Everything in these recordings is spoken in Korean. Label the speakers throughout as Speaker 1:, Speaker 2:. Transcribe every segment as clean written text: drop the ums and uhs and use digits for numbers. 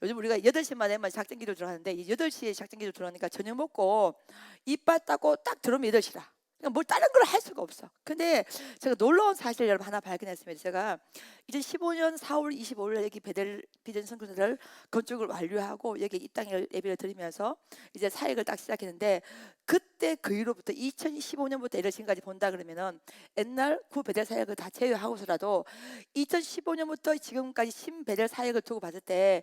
Speaker 1: 요즘 우리가 8시 만에만 작전기도 들어가는데 이 8시에 작전기도 들어가니까 저녁 먹고 이빨 닦고 딱 들어오면 8시라. 그러니까 뭘 다른 걸 할 수가 없어. 근데 제가 놀라운 사실 여러분 하나 발견했습니다. 제가 2015년 4월 25일 여기 베델 비전 선교사를 건축을 완료하고 여기 이 땅에 예배를 드리면서 이제 사역을 딱 시작했는데, 그때 그 이후로부터 2015년부터 이를 지금까지 본다 그러면은 옛날 구 베델 사역을 다 제외하고서라도 2015년부터 지금까지 신 베델 사역을 두고 봤을 때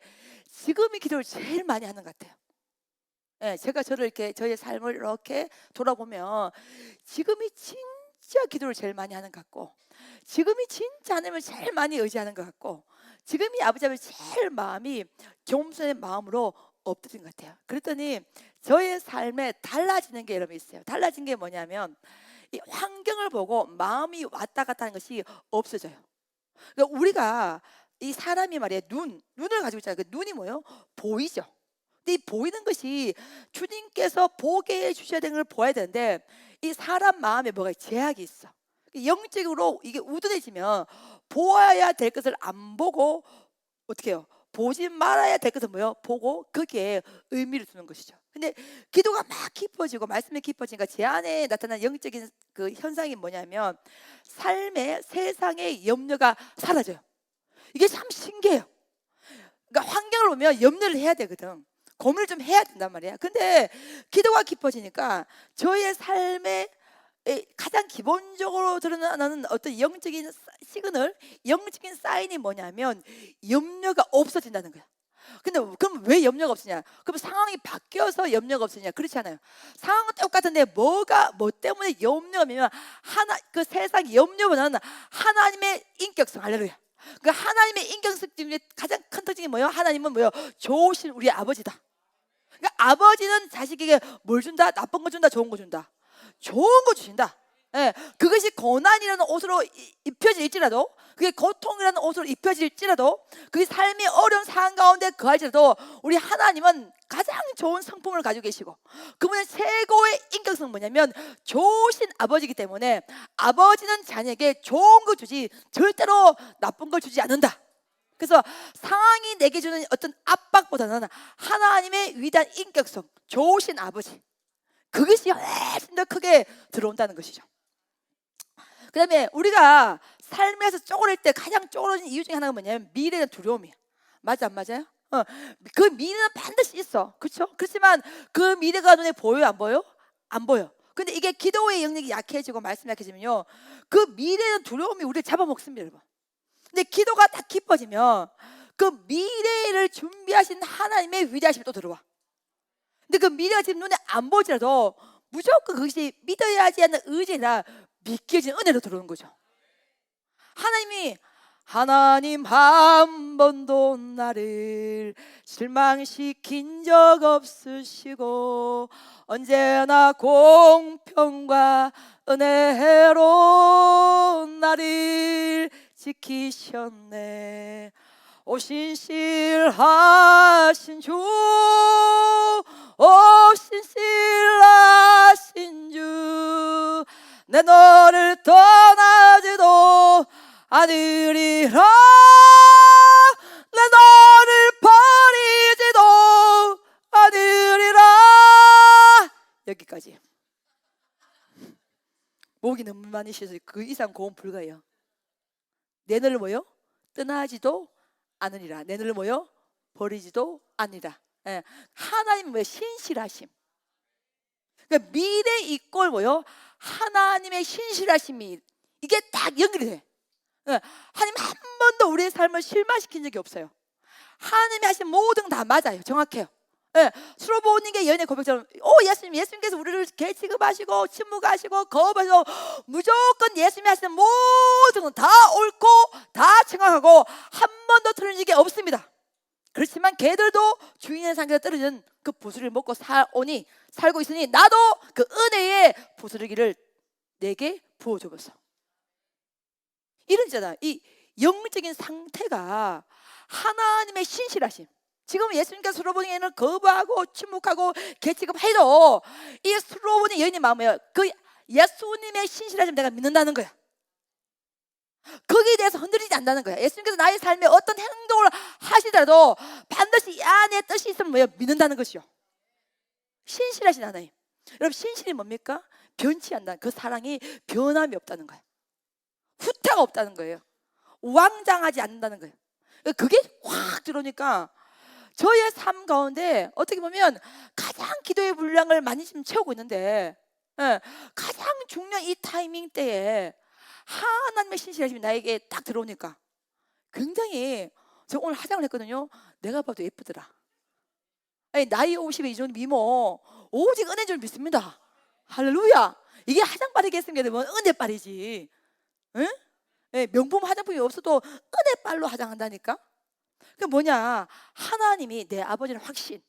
Speaker 1: 지금이 기도를 제일 많이 하는 것 같아요. 예, 제가 저를 이렇게 저의 삶을 이렇게 돌아보면 지금이 진짜 기도를 제일 많이 하는 것 같고, 지금이 진짜 하나님을 제일 많이 의지하는 것 같고, 지금이 아버지 앞에 제일 마음이 겸손의 마음으로 엎드린 것 같아요. 그랬더니 저의 삶에 달라지는 게 여러분 있어요. 달라진 게 뭐냐면 이 환경을 보고 마음이 왔다 갔다 하는 것이 없어져요. 그러니까 우리가 이 사람이 말이에요, 눈을 가지고 있잖아요. 그 눈이 뭐예요? 보이죠. 근데 이 보이는 것이 주님께서 보게 해주셔야 되는 걸 보아야 되는데, 이 사람 마음에 뭐가 제약이 있어. 영적으로 이게 우둔해지면 보아야 될 것을 안 보고 어떻게 해요? 보지 말아야 될 것을 뭐요? 보고 거기에 의미를 두는 것이죠. 근데 기도가 막 깊어지고 말씀이 깊어지니까 제 안에 나타난 영적인 그 현상이 뭐냐면 삶의 세상의 염려가 사라져요. 이게 참 신기해요. 그러니까 환경을 보면 염려를 해야 되거든. 고민을 좀 해야 된단 말이야. 근데 기도가 깊어지니까 저의 삶에 가장 기본적으로 드러나는 어떤 영적인 시그널, 영적인 사인이 뭐냐면 염려가 없어진다는 거야. 근데 그럼 왜 염려가 없으냐? 그럼 상황이 바뀌어서 염려가 없으냐? 그렇지 않아요. 상황은 똑같은데 뭐 때문에 염려가 없냐면 그 세상 염려보다는 하나님의 인격성. 할렐루야. 그 하나님의 인격성 중에 가장 큰 특징이 뭐예요? 하나님은 뭐예요? 좋으신 우리 아버지다. 그러니까 아버지는 자식에게 뭘 준다? 나쁜 거 준다? 좋은 거 준다? 좋은 거 주신다. 예, 그것이 고난이라는 옷으로 입혀질지라도, 그게 고통이라는 옷으로 입혀질지라도, 그게 삶이 어려운 상황 가운데 거할지라도 우리 하나님은 가장 좋은 성품을 가지고 계시고, 그분의 최고의 인격성은 뭐냐면 좋으신 아버지이기 때문에 아버지는 자녀에게 좋은 거 주지 절대로 나쁜 걸 주지 않는다. 그래서 상황이 내게 주는 어떤 압박보다는 하나님의 위대한 인격성, 좋으신 아버지, 그것이 훨씬 더 크게 들어온다는 것이죠. 그 다음에 우리가 삶에서 쪼그릴 때 가장 쪼그러진 이유 중에 하나가 뭐냐면 미래에 대한 두려움이에요. 맞아 안 맞아요? 그 미래는 반드시 있어. 그렇죠? 그렇지만 그 미래가 눈에 보여요 안 보여요? 안 보여. 근데 이게 기도의 영역이 약해지고 말씀이 약해지면요, 그 미래에 대한 두려움이 우리를 잡아먹습니다, 여러분. 근데 기도가 딱 깊어지면 그 미래를 준비하신 하나님의 위대하심이 또 들어와. 근데 그 미래가 지금 눈에 안 보이더라도 무조건 그것이 믿어야지 하는 의지나 믿겨진 은혜로 들어오는 거죠. 하나님 한 번도 나를 실망시킨 적 없으시고 언제나 공평과 은혜로 나를 지키셨네. 오신실하신 주, 오신실하신 주, 내 너를 떠나지도 않으리라, 내 너를 버리지도 않으리라. 여기까지. 목이 너무 많이 쉬어서 그 이상 고음 불가해요. 내 너를 뭐요? 떠나지도 않으리라. 내 너를 뭐요? 버리지도 않으리라. 예. 하나님 뭐요? 신실하심. 그러니까 미래 이꼴 뭐요? 하나님의 신실하심이 이게 딱 연결이 돼. 예. 하나님 한 번도 우리의 삶을 실망시킨 적이 없어요. 하나님이 하신 모든 건 다 맞아요. 정확해요. 예. 수로보니의 연애 고백처럼 예수님께서 우리를 개 취급하시고 침묵하시고 거부하시고 무조건 예수님이 하시는 모든 건 다 옳고 다 정확하고 한 번도 틀린 적이 없습니다. 그렇지만 개들도 주인의 상에서 떨어진 그 부스러기를 먹고 살고 있으니 나도 그 은혜의 부스러기를 내게 부어줘봤어. 이런잖아. 이 영적인 상태가 하나님의 신실하심. 지금 예수님께서 수로보니에는 거부하고 침묵하고 개취급해도 이 수로보니 여인의 마음에 그 예수님의 신실하심 내가 믿는다는 거야. 거기에 대해서 흔들리지 않는다는 거야. 예수님께서 나의 삶에 어떤 행동을 하시더라도 반드시 이 안에 뜻이 있으면 뭐예요? 믿는다는 것이요. 신실하신 하나님. 여러분 신실이 뭡니까? 변치 않는 그 사랑이 변함이 없다는 거예요. 후퇴가 없다는 거예요. 왕장하지 않는다는 거예요. 그게 확 들어오니까 저의 삶 가운데 어떻게 보면 가장 기도의 분량을 많이 지금 채우고 있는데, 예, 가장 중요한 이 타이밍 때에 하나님의 신실하심이 나에게 딱 들어오니까 굉장히, 저 오늘 화장을 했거든요. 내가 봐도 예쁘더라. 아니, 나이 50에 이 정도 미모 오직 은혜인 줄 믿습니다. 할렐루야. 이게 화장 바르게 했으면 은혜빨이지. 응? 예, 명품 화장품이 없어도 은혜빨로 화장한다니까. 그 뭐냐, 하나님이 내 아버지는 확신,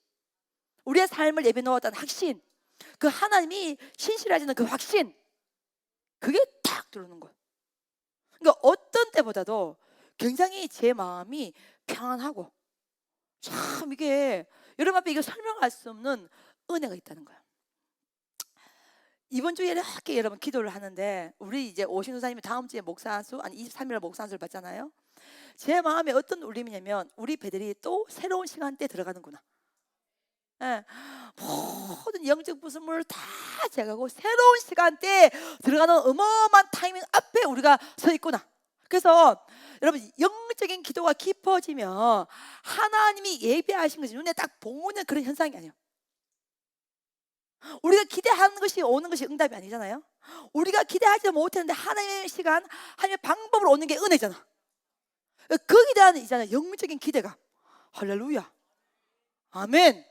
Speaker 1: 우리의 삶을 내비놓았다는 확신, 그 하나님이 신실하시는 그 확신, 그게 딱 들어오는 거예요. 그러니까 어떤 때보다도 굉장히 제 마음이 평안하고, 참 이게 여러분 앞에 이거 설명할 수 없는 은혜가 있다는 거예요. 이번 주에 이렇게 여러분 기도를 하는데, 우리 이제 오신 선생님이 다음 주에 목사 안수, 아니 23일 목사 안수를 받잖아요. 제 마음에 어떤 울림이냐면, 우리 배들이 또 새로운 시간대에 들어가는구나. 예, 모든 영적 부수물을 다 제거하고 새로운 시간대에 들어가는 어마어마한 타이밍 앞에 우리가 서 있구나. 그래서 여러분 영적인 기도가 깊어지면 하나님이 예배하신 것이 눈에 딱 보이는 그런 현상이 아니에요. 우리가 기대하는 것이 오는 것이 응답이 아니잖아요. 우리가 기대하지 못했는데 하나님의 시간, 하나님의 방법으로 오는 게 은혜잖아. 거기에 대한 있잖아요, 영적인 기대가. 할렐루야, 아멘.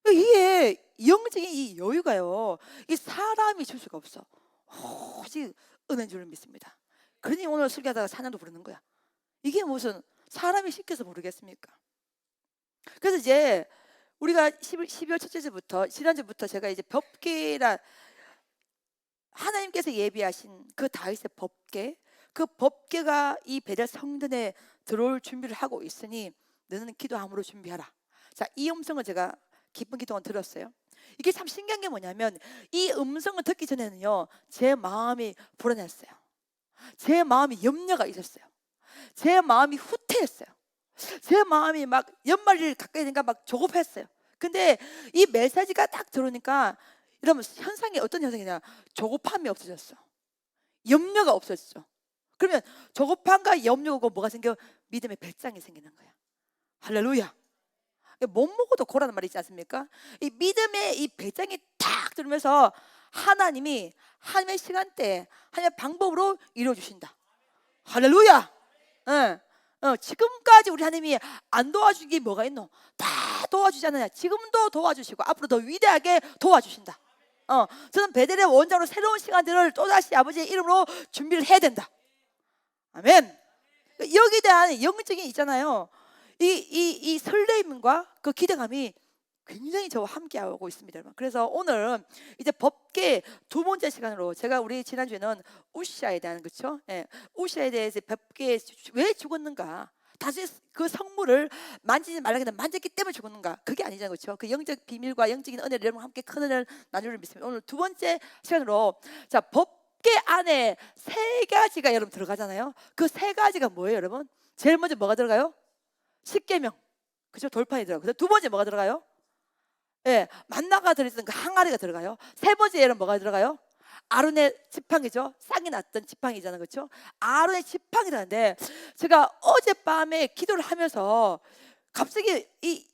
Speaker 1: 이게 영적인 이 여유가요, 이 사람이 줄 수가 없어. 오직 은혜인 줄 믿습니다. 그러니 오늘 설교하다가 찬양도 부르는 거야. 이게 무슨 사람이 시켜서 부르겠습니까? 그래서 이제 우리가 12월 첫째 주부터, 지난주부터 제가 이제 법궤라, 하나님께서 예비하신 그 다윗의 법궤, 그 법궤가 이 베델 성전에 들어올 준비를 하고 있으니 너는 기도함으로 준비하라. 자, 이 음성을 제가 기쁜 기도만 들었어요. 이게 참 신기한 게 뭐냐면, 이 음성을 듣기 전에는요, 제 마음이 불안했어요. 제 마음이 염려가 있었어요. 제 마음이 후퇴했어요. 제 마음이 막 연말일 가까이 되니까 막 조급했어요. 근데 이 메시지가 딱 들어오니까 이러면 현상이 어떤 현상이냐, 조급함이 없어졌어. 염려가 없어졌어. 그러면 조급함과 염려가 뭐가 생겨? 믿음의 배짱이 생기는 거야. 할렐루야. 못 먹어도 고라는 말이 있지 않습니까? 이 믿음의 이 배짱이 딱 들으면서 하나님이 하나님의 시간대에 하나님의 방법으로 이루어주신다. 할렐루야. 지금까지 우리 하나님이 안 도와준 게 뭐가 있노? 다 도와주잖아요. 지금도 도와주시고 앞으로 더 위대하게 도와주신다. 저는 베델의 원자로 새로운 시간들을 또다시 아버지의 이름으로 준비를 해야 된다. 아멘. 여기에 대한 영적인 있잖아요, 이 설레임과 그 기대감이 굉장히 저와 함께하고 있습니다, 여러분. 그래서 오늘 이제 법궤 두 번째 시간으로, 제가 우리 지난주에는 우시아에 대한, 그렇죠? 예, 우시아에 대해서 법궤 왜 죽었는가, 다시 그 성물을 만지지 말라 했는데 만졌기 때문에 죽었는가, 그게 아니잖아요, 그렇죠? 그 영적 비밀과 영적인 은혜를 여러분 함께 큰 은혜를 나누를 믿습니다. 오늘 두 번째 시간으로, 자, 법궤 안에 세 가지가 여러분 들어가잖아요. 그 세 가지가 뭐예요, 여러분? 제일 먼저 뭐가 들어가요? 십계명, 그죠? 돌판이 들어가요. 그래서 두 번째 뭐가 들어가요? 예, 만나가 들어있던 그 항아리가 들어가요. 세 번째는 뭐가 들어가요? 아론의 지팡이죠. 쌍이 났던 지팡이잖아요, 그렇죠? 아론의 지팡이 들어가는데, 제가 어젯밤에 기도를 하면서 갑자기 이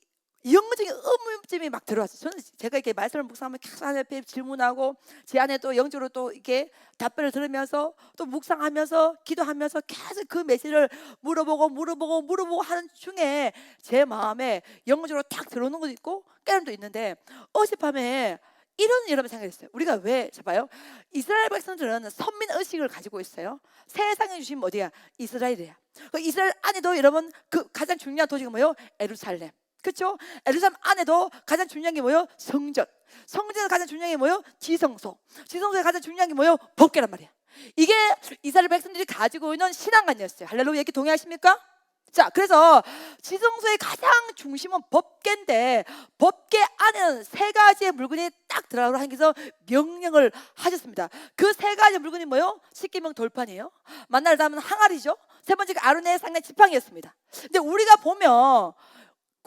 Speaker 1: 영적인 의문점이 막 들어왔어요. 저는 제가 이렇게 말씀을 묵상하면 계속 하나님 앞에 질문하고, 제 안에 또 영적으로 또 이렇게 답변을 들으면서 또 묵상하면서 기도하면서 계속 그 메시지를 물어보고 하는 중에 제 마음에 영적으로 딱 들어오는 것도 있고 깨름도 있는데, 어젯밤에 이런 여러분 생각했어요. 우리가 왜 잡아요? 이스라엘 백성들은 선민 의식을 가지고 있어요. 세상에 주신 어디야? 이스라엘이야. 그 이스라엘 안에도 여러분 그 가장 중요한 도시가 뭐예요? 예루살렘. 그렇죠? 예루살렘 안에도 가장 중요한 게 뭐예요? 성전. 성전에서 가장 중요한 게 뭐예요? 지성소. 지성소에 가장 중요한 게 뭐예요? 법궤란 말이야. 이게 이스라엘 백성들이 가지고 있는 신앙관이었어요. 할렐루야. 이렇게 동의하십니까? 자, 그래서 지성소의 가장 중심은 법궤인데, 법궤 안에는 세 가지의 물건이 딱 들어가도록 하나님께서 명령을 하셨습니다. 그 세 가지 물건이 뭐예요? 십계명 돌판이에요. 만날 다음은 항아리죠. 세 번째가 아론의 쌍의 지팡이였습니다. 근데 우리가 보면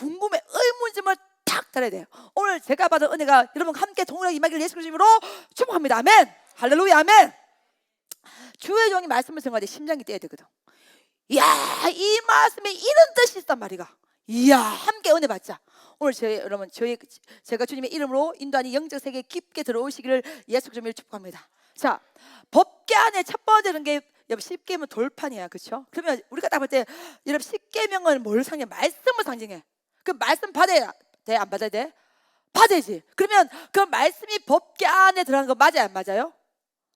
Speaker 1: 궁금해 의문점을 탁 달아야 돼요. 오늘 제가 받은 은혜가 여러분 함께 동일하게 임하기를 예수 그리스도 이름으로 축복합니다. 아멘. 할렐루야. 아멘. 주의 종이 말씀을 전할 때 심장이 뛰어야 되거든. 이야, 이 말씀에 이런 뜻이 있단 말이가. 이야, 함께 은혜 받자. 오늘 여러분 제가 주님의 이름으로 인도하니 영적 세계에 깊게 들어오시기를 예수 그리스도로 축복합니다. 자, 법계 안에 첫 번째는 게 여러분 십계명 돌판이야, 그렇죠? 그러면 우리가 딱 볼 때 여러분 십계명은 뭘 상징해? 말씀을 상징해. 그 말씀 받아야 돼, 안 받아야 돼? 받아야지. 그러면 그 말씀이 법계 안에 들어가는 거 맞아요, 안 맞아요?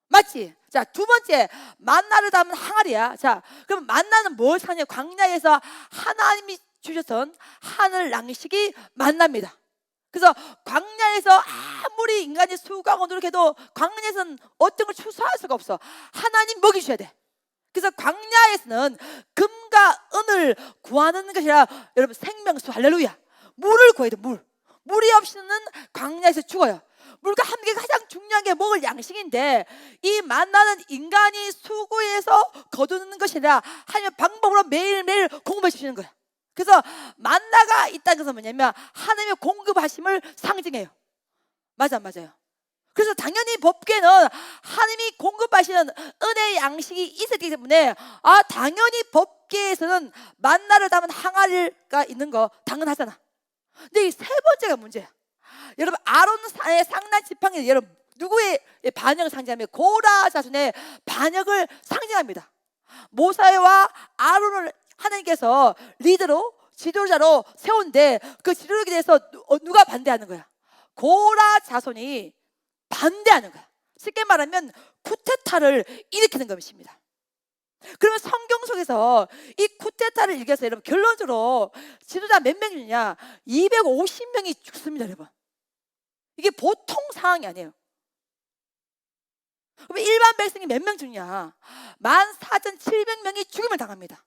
Speaker 1: 맞지? 자, 두 번째 만나를 담은 항아리야. 자, 그럼 만나는 뭘 상징해? 광야에서 하나님이 주셨던 하늘 양식이 만납니다. 그래서 광야에서 아무리 인간이 수고하고 노력해도 광야에서는 어떤 걸 추수할 수가 없어. 하나님 먹이 주셔야 돼. 그래서 광야에서는 금과 은을 구하는 것이 아니라 여러분 생명수, 할렐루야, 물을 구해야 돼. 물이 없이는 광야에서 죽어요. 물과 함께 가장 중요한 게 먹을 양식인데, 이 만나는 인간이 수고해서 거두는 것이 아니라 하나님의 방법으로 매일매일 공급해 주시는 거야. 그래서 만나가 있다는 것은 뭐냐면 하나님의 공급하심을 상징해요. 맞아, 맞아요. 그래서 당연히 법궤는 하나님이 공급하시는 은혜의 양식이 있었기 때문에 당연히 법궤에서는 만나를 담은 항아리가 있는 거 당연하잖아. 근데 이 세 번째가 문제야. 여러분, 아론의 쌍난 지팡이는 여러분 누구의 반역을 상징하며 고라 자손의 반역을 상징합니다. 모세와 아론을 하나님께서 리더로, 지도자로 세운데 그 지도력에 대해서 누가 반대하는 거야? 고라 자손이 반대하는 거야. 쉽게 말하면 쿠데타를 일으키는 것입니다. 그러면 성경 속에서 이 쿠데타를 일으켜서 여러분 결론적으로 지도자 몇 명이냐? 250명이 죽습니다, 여러분. 이게 보통 상황이 아니에요. 그럼 일반 백성이 몇 명 죽냐? 14,700명이 죽임을 당합니다.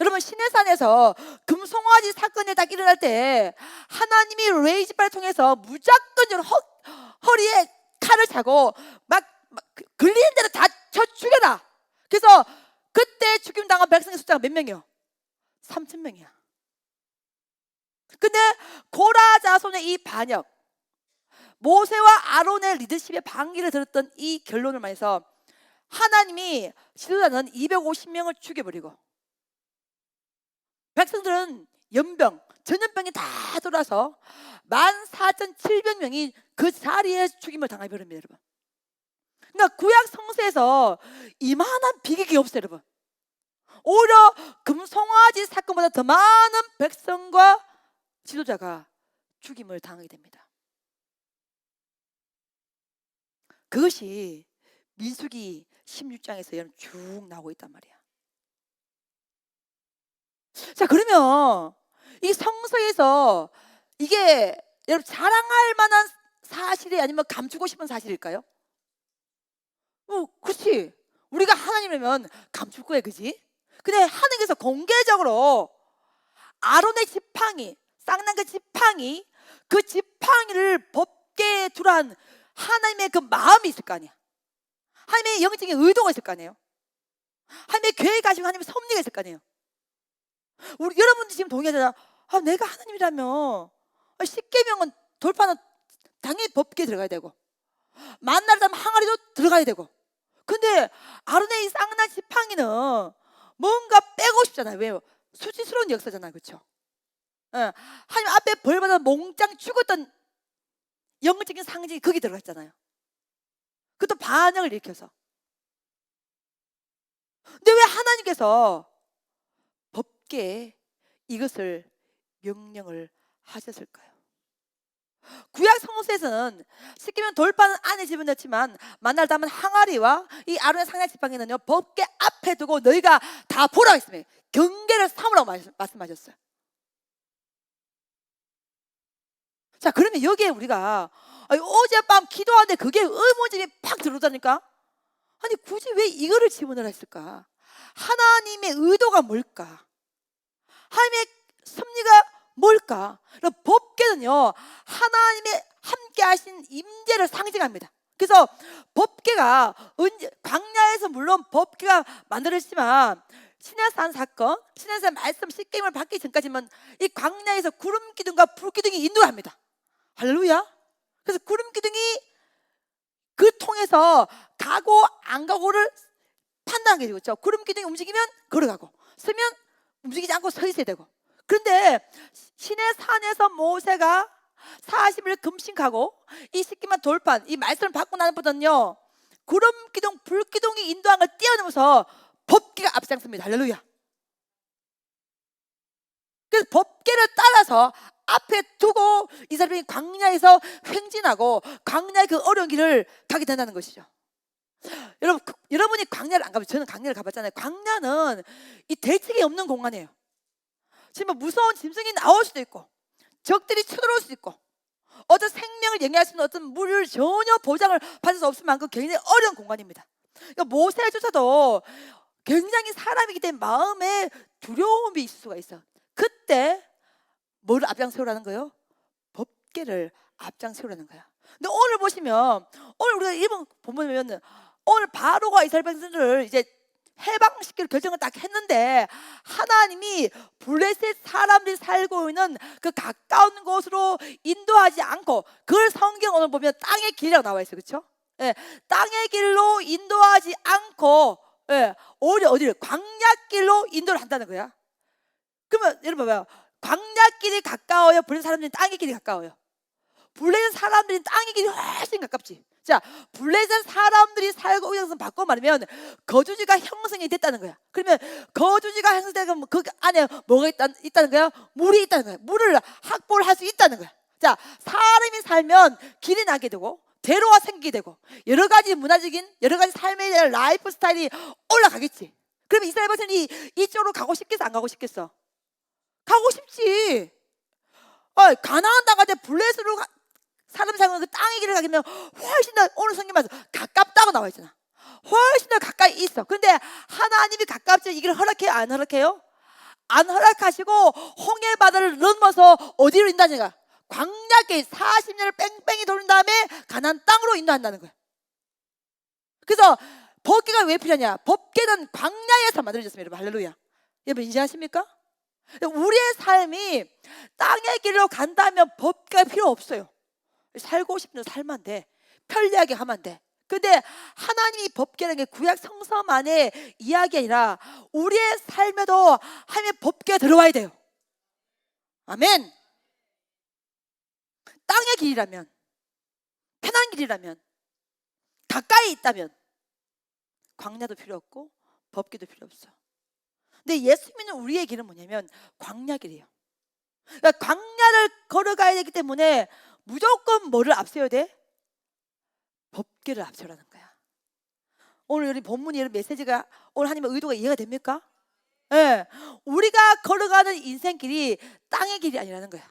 Speaker 1: 여러분, 시내산에서 금송아지 사건이 딱 일어날 때 하나님이 레이지바를 통해서 무조건 허리에 칼을 차고 막 걸리는 대로 다 쳐 죽여라. 그래서 그때 죽임 당한 백성의 숫자가 몇 명이요? 3,000명이야. 근데 고라 자손의 이 반역, 모세와 아론의 리더십의 방기를 들었던 이 결론을 말해서 하나님이 지도자는 250명을 죽여버리고 백성들은 연병, 전염병이 다 돌아서 14,700명이 그 자리에 죽임을 당해버립니다, 여러분. 그러니까 구약 성서에서 이만한 비극이 없어요, 여러분. 오히려 금송아지 사건보다 더 많은 백성과 지도자가 죽임을 당하게 됩니다. 그것이 민수기 16장에서 쭉 나오고 있단 말이야. 자, 그러면 이 성서에서 이게 여러분 자랑할 만한 사실이 아니면 감추고 싶은 사실일까요? 그렇지. 우리가 하나님이면 감출 거야, 그지? 근데 하나님께서 공개적으로 아론의 지팡이, 쌍난그 지팡이, 그 지팡이를 법궤에 두란 하나님의 그 마음이 있을 거 아니야. 하나님의 영적인 의도가 있을 거 아니에요. 하나님의 계획하시고 하나님의 섭리가 있을 거 아니에요. 우리 여러분들 지금 동의하잖아. 내가 하나님이라면 십계명은 돌파는 당연히 법궤에 들어가야 되고 만나를 담은 항아리도 들어가야 되고, 근데 아론의 이 쌍난 지팡이는 뭔가 빼고 싶잖아요. 왜요? 수치스러운 역사잖아요, 그렇죠? 하나님 앞에 벌받아 몽땅 죽었던 영적인 상징이 거기 들어가 있잖아요. 그것도 반역을 일으켜서. 근데 왜 하나님께서 법궤에 이것을 명령을 하셨을까요? 구약 성서에서는 십계명 돌파는 안에 집어넣지만 만나를 담은 항아리와 이 아론의 쌍난 지팡이는요 법궤 앞에 두고 너희가 다 보라고 했습니다. 경계를 삼으라고 말씀하셨어요. 자, 그러면 여기에 우리가 어젯밤 기도하는데 그게 의문점이 팍 들어오다니까? 아니 굳이 왜 이거를 집어넣으라 했을까? 하나님의 의도가 뭘까? 하나님의 섭리가 뭘까? 법궤는요 하나님의 함께 하신 임재를 상징합니다. 그래서 법궤가 광야에서 물론 법궤가 만들어지지만 시내산 사건, 시내산 말씀 십계명을 받기 전까지만 이 광야에서 구름 기둥과 불 기둥이 인도합니다. 할렐루야. 그래서 구름 기둥이 그 통해서 가고 안 가고를 판단하게 되고 있죠. 구름 기둥이 움직이면 걸어가고, 서면 움직이지 않고 서 있어야 되고. 그런데 시내산에서 모세가 40일 금식하고 이 십계명 돌판, 이 말씀을 받고 나서부터는요, 구름 기둥, 불 기둥이 인도한 걸 뛰어넘어서 법궤가 앞장섭니다. 할렐루야. 그래서 법궤를 따라서 앞에 두고 이스라엘이 광야에서 횡진하고 광야의 그 어려운 길을 가게 된다는 것이죠. 여러분이 광야를 안 가봤어요. 저는 광야를 가봤잖아요. 광야는 이 대책이 없는 공간이에요. 지금 무서운 짐승이 나올 수도 있고, 적들이 쳐들어올 수도 있고, 어떤 생명을 영위할 수 있는 어떤 물을 전혀 보장을 받을 수 없을 만큼 굉장히 어려운 공간입니다. 그러니까 모세조차도 굉장히 사람이기 때문에 마음에 두려움이 있을 수가 있어. 그때 뭘 앞장세우라는 거예요? 법궤를 앞장세우라는 거야. 근데 오늘 보시면, 오늘 우리가 이번 보면 오늘 바로가 이스라엘 백성들을 이제 해방시킬 결정을 딱 했는데, 하나님이 블레셋 사람들이 살고 있는 그 가까운 곳으로 인도하지 않고, 그걸 성경 오늘 보면 땅의 길이라고 나와 있어요. 그렇죠? 예, 땅의 길로 인도하지 않고, 예, 오히려 어디를 광야길로 인도를 한다는 거야. 그러면 여러분 봐봐요. 광야길이 가까워요? 블레셋 사람들이 땅의 길이 가까워요? 블레셋 사람들이 땅의 길이 훨씬 가깝지. 자, 블레셋 사람들이 살고 있는 것을 바꿔 말하면 거주지가 형성이 됐다는 거야. 그러면 거주지가 형성되면 그 안에 뭐가 있다는 거야? 물이 있다는 거야. 물을 확보를 할 수 있다는 거야. 자, 사람이 살면 길이 나게 되고 대로가 생기게 되고 여러 가지 문화적인 여러 가지 삶에 대한 라이프 스타일이 올라가겠지. 그러면 이스라엘 백성이 이쪽으로 가고 싶겠어? 안 가고 싶겠어? 가고 싶지. 가나안 땅 갈 때 블레셋으로 사람 사는 그 땅의 길을 가기면 훨씬 더, 오늘 성경 말씀 가깝다고 나와 있잖아. 훨씬 더 가까이 있어. 근데 하나님이 가깝지 이 길을 허락해요? 안 허락해요? 안 허락하시고 홍해 바다를 넘어서 어디로 인도하는가? 광야길 40년을 뺑뺑이 돌린 다음에 가나안 땅으로 인도한다는 거야. 그래서 법궤가 왜 필요하냐? 법궤는 광야에서 만들어졌습니다. 여러분 할렐루야. 여러분 인지하십니까? 우리의 삶이 땅의 길로 간다면 법궤가 필요 없어요. 살고 싶은 대로 살면 돼. 편리하게 하면 돼. 근데 하나님이 법궤라는 게 구약 성서만의 이야기 아니라 우리의 삶에도 하나님의 법궤가 들어와야 돼요. 아멘. 땅의 길이라면, 편한 길이라면, 가까이 있다면 광야도 필요 없고 법궤도 필요 없어. 근데 예수 믿는 우리의 길은 뭐냐면 광야 길이에요. 그러니까 광야를 걸어가야 되기 때문에 무조건 뭐를 앞세워야 돼? 법궤를 앞세우라는 거야. 오늘 우리 본문이 이런 메시지가 오늘 하나님의 의도가 이해가 됩니까? 예, 우리가 걸어가는 인생길이 땅의 길이 아니라는 거야.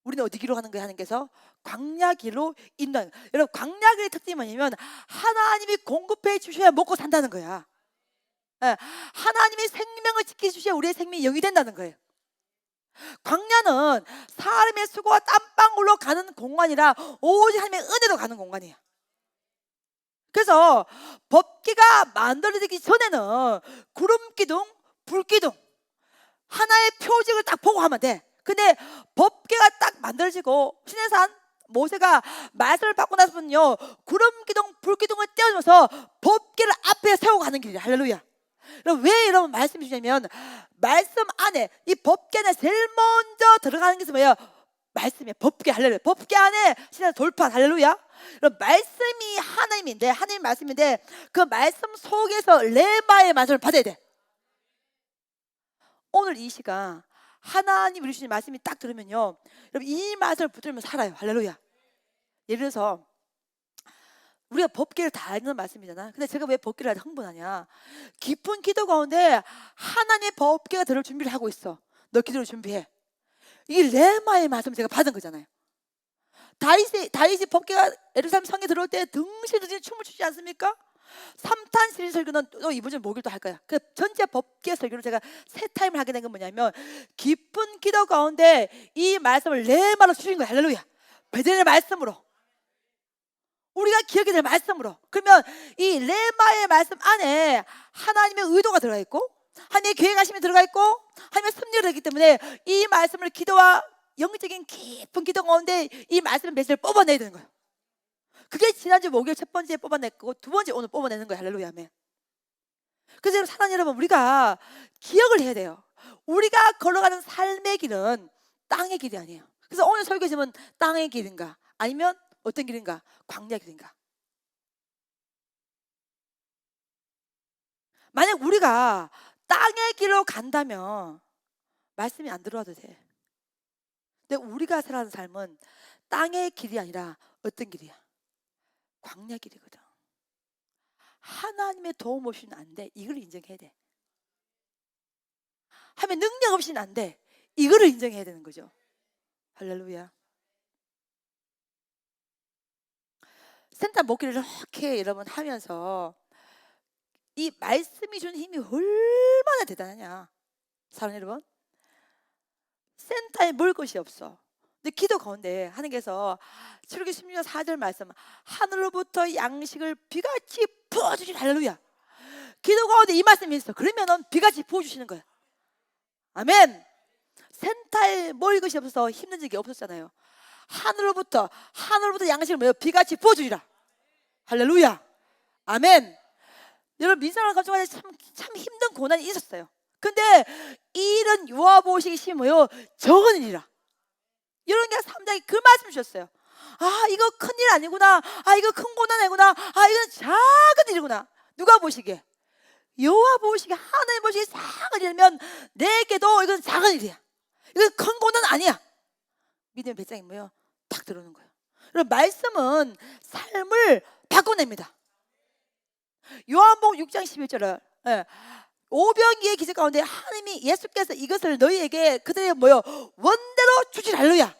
Speaker 1: 우리는 어디 길로 가는 거야? 하나님께서 광야 길로 인도하는 거야. 여러분 광야 길의 특징이 뭐냐면 하나님이 공급해 주셔야 먹고 산다는 거야. 예, 하나님이 생명을 지켜주셔야 우리의 생명이 영이 된다는 거예요. 광야는 사람의 수고와 땀방울로 가는 공간이라 오직 하나님의 은혜로 가는 공간이야. 그래서 법궤가 만들어지기 전에는 구름기둥, 불기둥 하나의 표징을 딱 보고 하면 돼. 근데 법궤가 딱 만들어지고 시내산 모세가 말씀을 받고 나서는요 구름기둥, 불기둥을 떼어줘서 법궤를 앞에 세우고 가는 길이야. 할렐루야. 왜 이런 말씀이 주냐면 말씀 안에 이 법궤 안에 제일 먼저 들어가는 게 뭐예요? 말씀이에요. 법궤. 할렐루야. 법궤 안에 신의 돌판. 할렐루야. 말씀이 하나님인데 하나님 말씀인데 그 말씀 속에서 레마의 말씀을 받아야 돼. 오늘 이 시간 하나님 우리 주신 말씀이 딱 들으면요 여러분 이 말씀을 붙들면 살아요. 할렐루야. 예를 들어서 우리가 법궤를 다 읽는 말씀이잖아. 근데 제가 왜 법궤를 아직 흥분하냐? 깊은 기도 가운데 하나님의 법궤가 들을 준비를 하고 있어. 너 기도를 준비해. 이 레마의 말씀 제가 받은 거잖아요. 다윗이 법궤가 예루살렘 성에 들어올 때 등실등실 춤을 추지 않습니까? 3탄 시리즈 설교는 또 이번 주 목요일 또 할 거야. 그 전체 법궤 설교를 제가 세 타임을 하게 된 건 뭐냐면 깊은 기도 가운데 이 말씀을 레마로 주신 거야. 할렐루야. 베델의 말씀으로. 우리가 기억해야 될 말씀으로. 그러면 이 레마의 말씀 안에 하나님의 의도가 들어가 있고 하나님의 계획하심이 들어가 있고 하나님의 섭리가 들어있기 때문에 이 말씀을 기도와 영적인 깊은 기도 가운데 이 말씀의 메시지를 뽑아내야 되는 거예요. 그게 지난주 목요일 첫 번째 뽑아냈고 두 번째 오늘 뽑아내는 거예요. 할렐루야 아멘. 그래서 사랑하는 여러분, 우리가 기억을 해야 돼요. 우리가 걸어가는 삶의 길은 땅의 길이 아니에요. 그래서 오늘 설교 제목은 땅의 길인가 아니면 어떤 길인가? 광야 길인가? 만약 우리가 땅의 길로 간다면 말씀이 안 들어와도 돼. 근데 우리가 살아가는 삶은 땅의 길이 아니라 어떤 길이야? 광야 길이거든. 하나님의 도움 없이는 안 돼. 이걸 인정해야 돼. 하면 능력 없이는 안 돼. 이거를 인정해야 되는 거죠. 할렐루야. 센터 목기를 이렇게 여러분 하면서 이 말씀이 주는 힘이 얼마나 대단하냐. 사랑하는 여러분, 센터에 먹을 것이 없어. 근데 기도 가운데 하나님께서 출애굽기 16장 4절 말씀, 하늘로부터 양식을 비같이 부어주시라. 할렐루야. 기도 가운데 이 말씀이 있어. 그러면은 비같이 부어주시는 거야. 아멘. 센터에 먹을 것이 없어서 힘든 적이 없었잖아요. 하늘로부터 양식을 뭐요? 비같이 부어주리라. 할렐루야. 아멘. 여러분, 민생을 가져가야 참 힘든 고난이 있었어요. 근데 이런 요압오식이 심어요 적은 일이라. 이런 게 3장이 그 말씀 주셨어요. 아, 이거 큰일 아니구나. 아, 이거 큰 고난 아니구나. 아, 이건 작은 일이구나. 누가 보시기에? 여호와 보시기에 하나님 보시기에 작은 일이면 내게도 이건 작은 일이야. 이건 큰 고난 아니야. 믿음의 배짱이 뭐예요? 딱 들어오는 거예요. 여러분, 말씀은 삶을 바꿔냅니다. 요한복음 6장 11절을 오병이의 기적 가운데 하나님이 예수께서 이것을 너희에게 그들의 뭐요? 원대로 주시라. 할렐루야.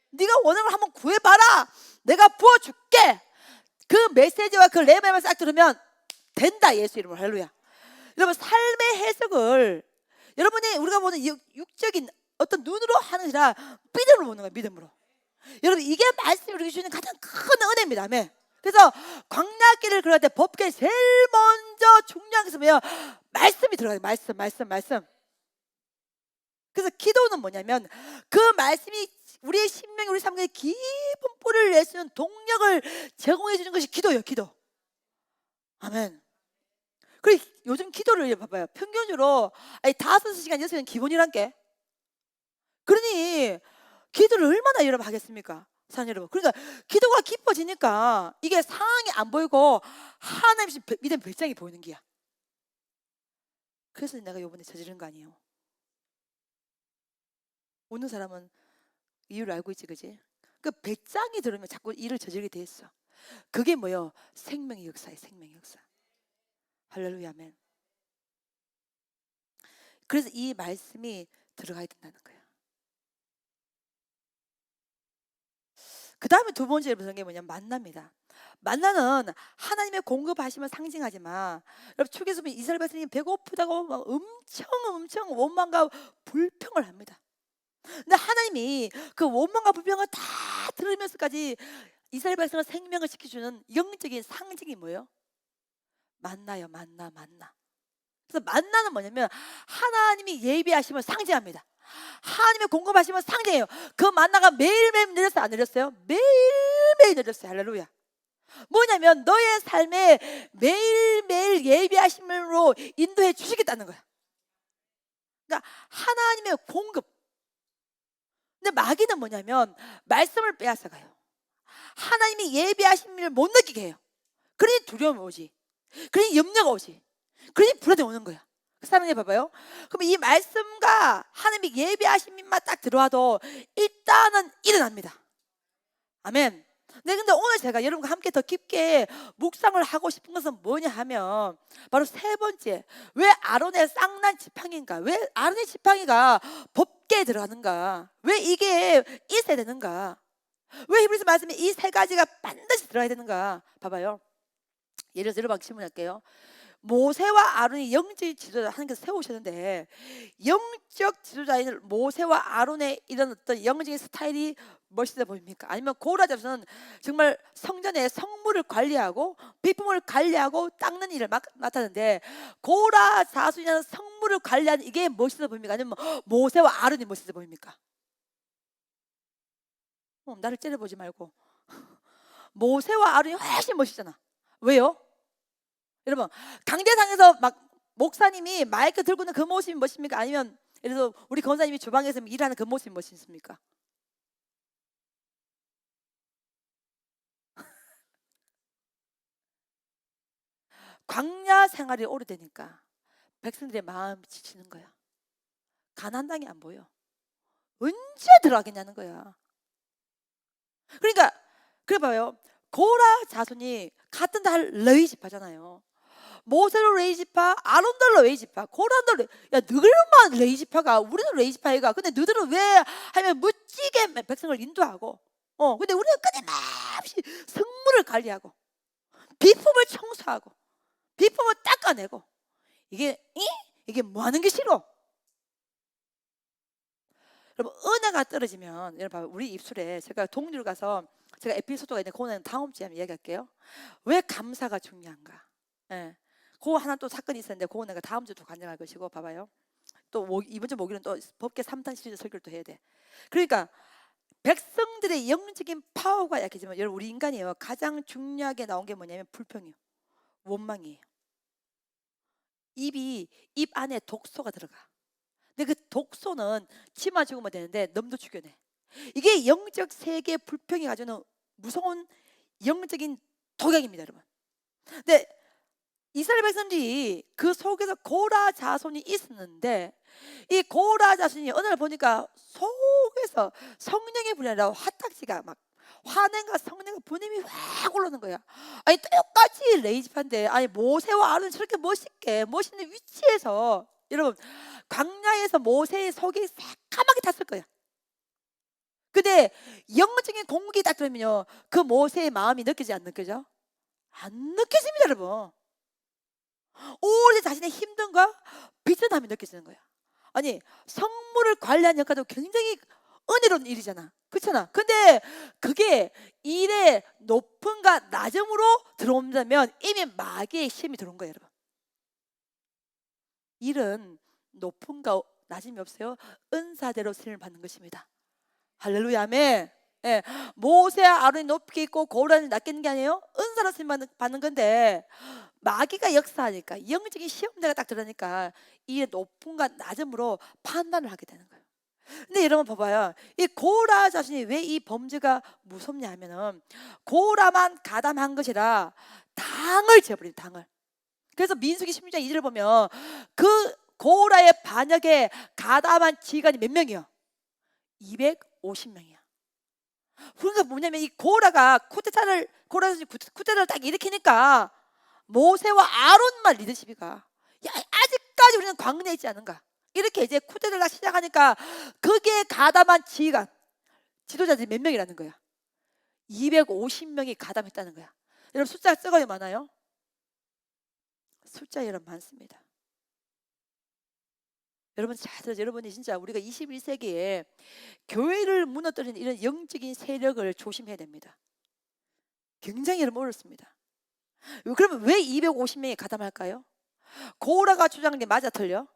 Speaker 1: 네가 원하는 걸 한번 구해봐라. 내가 부어줄게. 그 메시지와 그 레벨만 싹 들으면 된다. 예수 이름으로. 할렐루야. 여러분, 삶의 해석을 여러분이 우리가 보는 육적인 어떤 눈으로 하는 게 아니라 믿음으로 보는 거예요. 믿음으로. 여러분, 이게 말씀이 우리에게 주는 가장 큰 은혜입니다. 아멘. 그래서 광야길을 걸을 때 법궤 제일 먼저 중요한 것은 뭐예요? 말씀이 들어가요. 말씀. 그래서 기도는 뭐냐면 그 말씀이 우리의 심령, 우리 삶에 깊은 뿌리를 낼 수 있는 동력을 제공해 주는 것이 기도예요. 기도. 아멘. 그리고 요즘 기도를 봐봐요. 평균적으로 5시간, 6시간 기본이란 게. 그러니 기도를 얼마나 여러분 하겠습니까? 사랑하는 여러분. 그러니까 기도가 깊어지니까 이게 상황이 안 보이고 하나님 믿음 별장이 보이는 게야. 그래서 내가 이번에 저지른 거 아니에요. 오는 사람은 이유를 알고 있지, 그지? 그 배짱이 들으면 자꾸 일을 저지르게 돼 있어. 그게 뭐요? 생명의 역사예요. 생명의 역사. 할렐루야, 아멘. 그래서 이 말씀이 들어가야 된다는 거예요. 그 다음에 두 번째 무슨 게 뭐냐면 만나입니다. 만나는 하나님의 공급하심을 상징하지만 여러분, 출애굽에서 보면 이스라엘 백성이 배고프다고 막 엄청 원망과 불평을 합니다. 근데 하나님이 그 원망과 불평을 다 들으면서까지 이스라엘 백성을 생명을 지켜주는 영적인 상징이 뭐예요? 만나요. 만나. 그래서 만나는 뭐냐면 하나님이 예비하심을 상징합니다. 하나님의 공급하심을 상징해요. 그 만나가 매일매일 내렸어요? 안 내렸어요? 매일매일 내렸어요. 할렐루야. 뭐냐면 너의 삶에 매일매일 예비하심으로 인도해 주시겠다는 거야. 그러니까 하나님의 공급. 근데 마귀는 뭐냐면 말씀을 빼앗아가요. 하나님이 예비하신 일을 못 느끼게 해요. 그러니 두려움이 오지. 그러니 염려가 오지. 그러니 불안이 오는 거야. 사랑해 봐봐요. 그럼 이 말씀과 하나님이 예비하신 일만 딱 들어와도 일단은 일어납니다. 아멘. 네, 근데 오늘 제가 여러분과 함께 더 깊게 묵상을 하고 싶은 것은 뭐냐 하면 바로 세 번째, 왜 아론의 쌍난 지팡이인가? 왜 아론의 지팡이가 법궤에 들어가는가? 왜 이게 있어야 되는가? 왜 히브리서 말씀에 이 세 가지가 반드시 들어가야 되는가? 봐봐요. 예를 들어 막 질문할게요. 모세와 아론이 영적 지도자 하나님께서 세우셨는데, 영적 지도자인 모세와 아론의 이런 어떤 영적인 스타일이 멋있어 보입니까? 아니면 고라 자손은 정말 성전의 성물을 관리하고 비품을 관리하고 닦는 일을 맡았는데, 고라 자손이라는 성물을 관리하는 이게 멋있어 보입니까? 아니면 모세와 아론이 멋있어 보입니까? 나를 째려보지 말고. 모세와 아론이 훨씬 멋있잖아. 왜요? 여러분, 강대상에서 막 목사님이 마이크 들고 있는 그 모습이 멋입니까? 아니면 예를 들어 우리 권사님이 주방에서 일하는 그 모습이 멋있습니까? 광야 생활이 오래되니까 백성들의 마음이 지치는 거야. 가나안 땅이 안 보여. 언제 들어가겠냐는 거야. 그러니까 그래 봐요. 고라 자손이 같은 달 레위 지파잖아요. 모세로 레위 지파, 아론도 레위 지파, 고란도 레위. 야, 너희만 레위 지파가, 우리도 레위 지파이가. 근데 너희들은 왜 하면 무지개 백성을 인도하고, 근데 우리는 끊임없이 성물을 관리하고 비품을 청소하고 비품을 닦아내고, 이게 뭐 하는 게 싫어? 여러분, 은혜가 떨어지면, 여러분 봐요. 우리 입술에 제가 동료를 가서 제가 에피소드가 있는데 그거는 다음 주에 한번 이야기할게요. 왜 감사가 중요한가? 예. 그거 하나 또 사건이 있었는데 그거 내가 다음 주도 간증할 것이고, 봐봐요. 또 이번 주 목요일은 또 법계 3탄 시리즈 설교를 또 해야 돼. 그러니까 백성들의 영적인 파워가 약해지면, 여러분 우리 인간이요, 가장 중요하게 나온 게 뭐냐면 불평이에요. 원망이에요. 입 안에 독소가 들어가. 근데 그 독소는 치마 죽으면 되는데 넘도 죽여내. 이게 영적 세계 불평이 가지는 무서운 영적인 독약입니다, 여러분. 근데 이스라엘 백성들이 그 속에서 고라 자손이 있었는데, 이 고라 자손이 어느 날 보니까 속에서 성령의 분이 아니라 화딱지가 막, 화낸과 성령의 분임이 확 올라오는 거야. 아니 똑같이 레이지판데, 아니 모세와 아론 저렇게 멋있는 위치에서, 여러분 광야에서 모세의 속이 새까맣게 탔을 거야. 근데 영적인 공격이 딱 들으면요, 그 모세의 마음이 느껴지지 안 느껴져? 안 느껴집니다, 여러분. 오래 자신의 힘든가 비천함이 느껴지는 거야. 아니 성물을 관리하는 역할도 굉장히 은혜로운 일이잖아, 그렇잖아. 근데 그게 일의 높음과 낮음으로 들어온다면 이미 마귀의 힘이 들어온 거예요, 여러분. 일은 높음과 낮음이 없어요. 은사대로 쓰임을 받는 것입니다. 할렐루야, 아멘. 예, 모세와 아론이 높게 있고 고란이 낮게 있는 게 아니에요. 은사로 쓰임 받는 건데, 마귀가 역사하니까, 영적인 시험대가 딱 들어가니까 이 높음과 낮음으로 판단을 하게 되는 거예요. 근데 여러분 봐봐요. 이 고라 자신이 왜 이 범죄가 무섭냐 하면은, 고라만 가담한 것이라 당을 재버린 당을. 그래서 민수기 16장 2절을 보면 그 고라의 반역에 가담한 지간이 몇 명이요? 250명이야. 그러니까 뭐냐면 이 고라 쿠데타를 딱 일으키니까 모세와 아론만 리더십이가, 야 아직까지 우리는 광야에 있지 않은가, 이렇게 이제 쿠데타를 딱 시작하니까 거기에 가담한 지휘관 지도자들이 몇 명이라는 거야? 250명이 가담했다는 거야. 여러분 숫자 적어요, 많아요? 숫자 여러분 많습니다. 여러분 잘 들어요. 여러분이 진짜 우리가 21세기에 교회를 무너뜨리는 이런 영적인 세력을 조심해야 됩니다. 굉장히 여러분 어렵습니다. 그러면 왜 250명이 가담할까요? 고라가 주장한 게 맞아 틀려?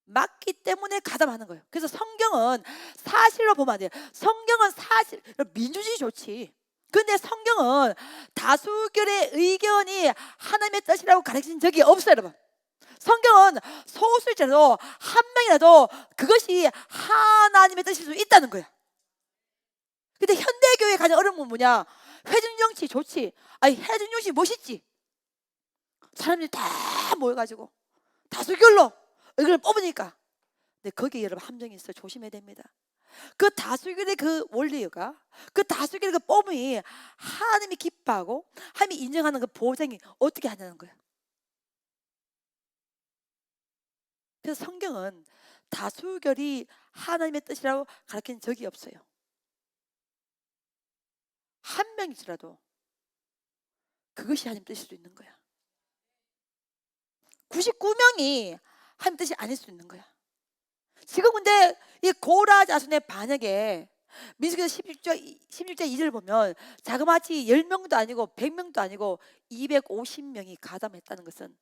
Speaker 1: 맞기 때문에 가담하는 거예요. 그래서 성경은 사실로 보면 안 돼요. 성경은 사실, 민주주의 좋지. 근데 성경은 다수결의 의견이 하나님의 뜻이라고 가르친 적이 없어요, 여러분. 성경은 소수일지라도 한 명이라도 그것이 하나님의 뜻일 수 있다는 거야. 근데 현대교회 가장 어려운 건 뭐냐? 회중정치 좋지. 아니 회중정치 멋있지. 사람들이 다 모여가지고 다수결로 의견을 뽑으니까. 근데 거기에 여러분 함정이 있어. 조심해야 됩니다. 그 다수결의 그 원리가, 그 다수결의 그 뽑음이 하나님이 기뻐하고 하나님이 인정하는 그 보장이 어떻게 하냐는 거야. 그래서 성경은 다수결이 하나님의 뜻이라고 가르친 적이 없어요. 한 명이지라도 그것이 하나님 뜻일 수도 있는 거야. 99명이 하나님 뜻이 아닐 수 있는 거야. 지금 근데 이 고라 자손의 반역에 민수기서 16장 2절 보면 자그마치 10명도 아니고 100명도 아니고 250명이 가담했다는 것은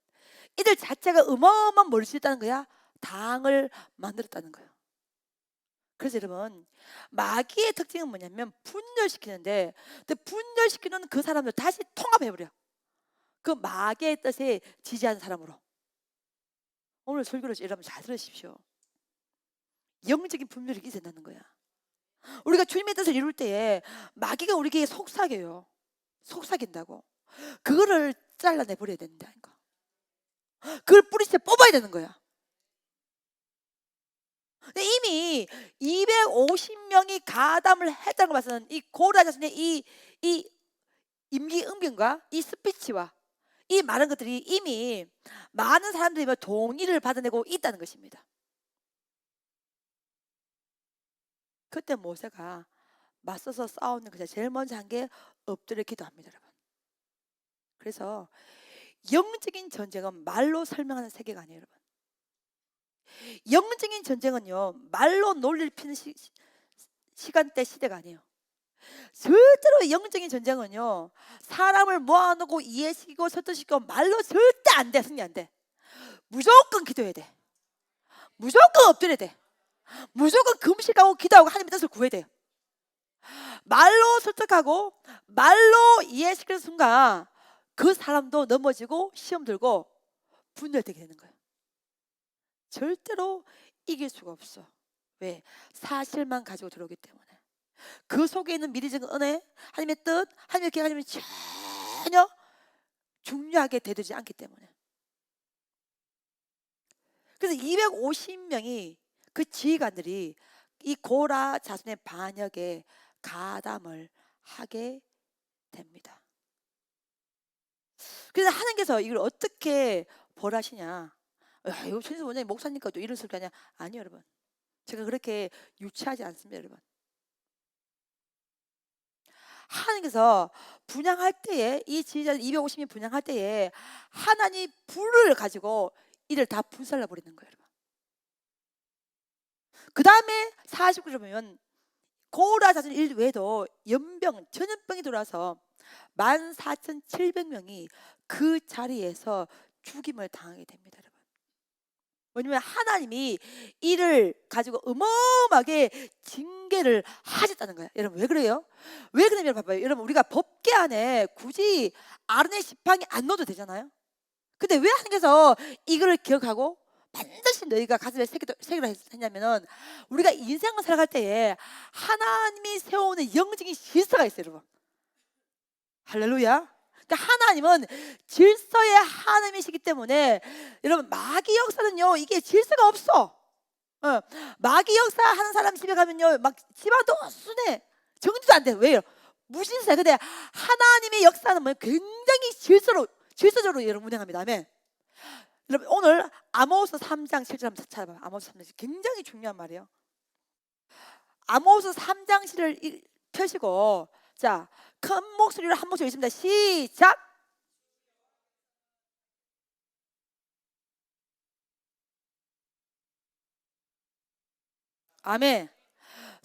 Speaker 1: 이들 자체가 어마어마한 머리를 있다는 거야. 당을 만들었다는 거예요. 그래서 여러분, 마귀의 특징은 뭐냐면 분열시키는데, 분열시키는 그 사람들 다시 통합해버려. 그 마귀의 뜻에 지지하는 사람으로. 오늘 설교를 여러분 잘 들으십시오. 영적인 분별이 있어야 는 거야. 우리가 주님의 뜻을 이룰 때에 마귀가 우리에게 속삭여요. 속삭인다고. 그거를 잘라내버려야 된다니까. 그걸 뿌리째 뽑아야 되는 거야. 이미 250명이 가담을 했다는 걸 봐서는 이 고라 자손의 이 임기응변과 이 스피치와 이 많은 것들이 이미 많은 사람들이 동의를 받아내고 있다는 것입니다. 그때 모세가 맞서서 싸우는 것이 제일 먼저 한 게 엎드려 기도합니다, 여러분. 그래서 영적인 전쟁은 말로 설명하는 세계가 아니에요, 여러분. 영적인 전쟁은요, 말로 논리를 피는 시간대 시대가 아니에요. 절대로 영적인 전쟁은요, 사람을 모아놓고 이해시키고 설득시키고 말로 절대 안 돼. 승리 안 돼. 무조건 기도해야 돼. 무조건 엎드려야 돼. 무조건 금식하고 기도하고 하나님의 뜻을 구해야 돼요. 말로 설득하고 말로 이해시키는 순간 그 사람도 넘어지고 시험 들고 분열되게 되는 거예요. 절대로 이길 수가 없어. 왜? 사실만 가지고 들어오기 때문에. 그 속에 있는 미리적인 은혜, 하나님의 뜻, 하나님의 계획, 하나님이 전혀 중요하게 대두지 않기 때문에. 그래서 250명이 그 지휘관들이 이 고라 자손의 반역에 가담을 하게 됩니다. 그래서 하나님께서 이걸 어떻게 벌하시냐? 이거 최인수 원장님 목사니까 또 이런 소리 하냐? 아니요, 여러분. 제가 그렇게 유치하지 않습니다, 여러분. 하나님께서 분양할 때에 이 지휘자 250명 분양할 때에 하나님 불을 가지고 이를 다 불살라 버리는 거예요, 여러분. 그 다음에 49절 보면 고라 자손 일 외에도 연병, 전염병이 들어와서 14,700명이 그 자리에서 죽임을 당하게 됩니다, 여러분. 왜냐면 하나님이 이를 가지고 어마어마하게 징계를 하셨다는 거예요. 여러분 왜 그래요? 왜 그러냐면 봐봐요. 여러분 우리가 법계 안에 굳이 아론의 지팡이 안 넣어도 되잖아요. 근데 왜 하나님께서 이거를 기억하고 반드시 너희가 가슴에 새기라 했냐면은 우리가 인생을 살아갈 때에 하나님이 세우는 영적인 질서가 있어요, 여러분. 할렐루야. 그러니까 하나님은 질서의 하나님이시기 때문에 여러분 마귀 역사는요 이게 질서가 없어. 마귀 역사 하는 사람 집에 가면요 막 집안도 순해 정리도 안 돼. 왜요? 무신사야. 근데 하나님의 역사는 뭐 굉장히 질서적으로 여러분 운행합니다. 아멘. 여러분 오늘 아모스 3장 7절 한번 찾아봐요. 아모스 3장 굉장히 중요한 말이에요. 아모스 3장 7을 펴시고 자, 큰 목소리로 한 목소리 있습니다. 시작. 아멘.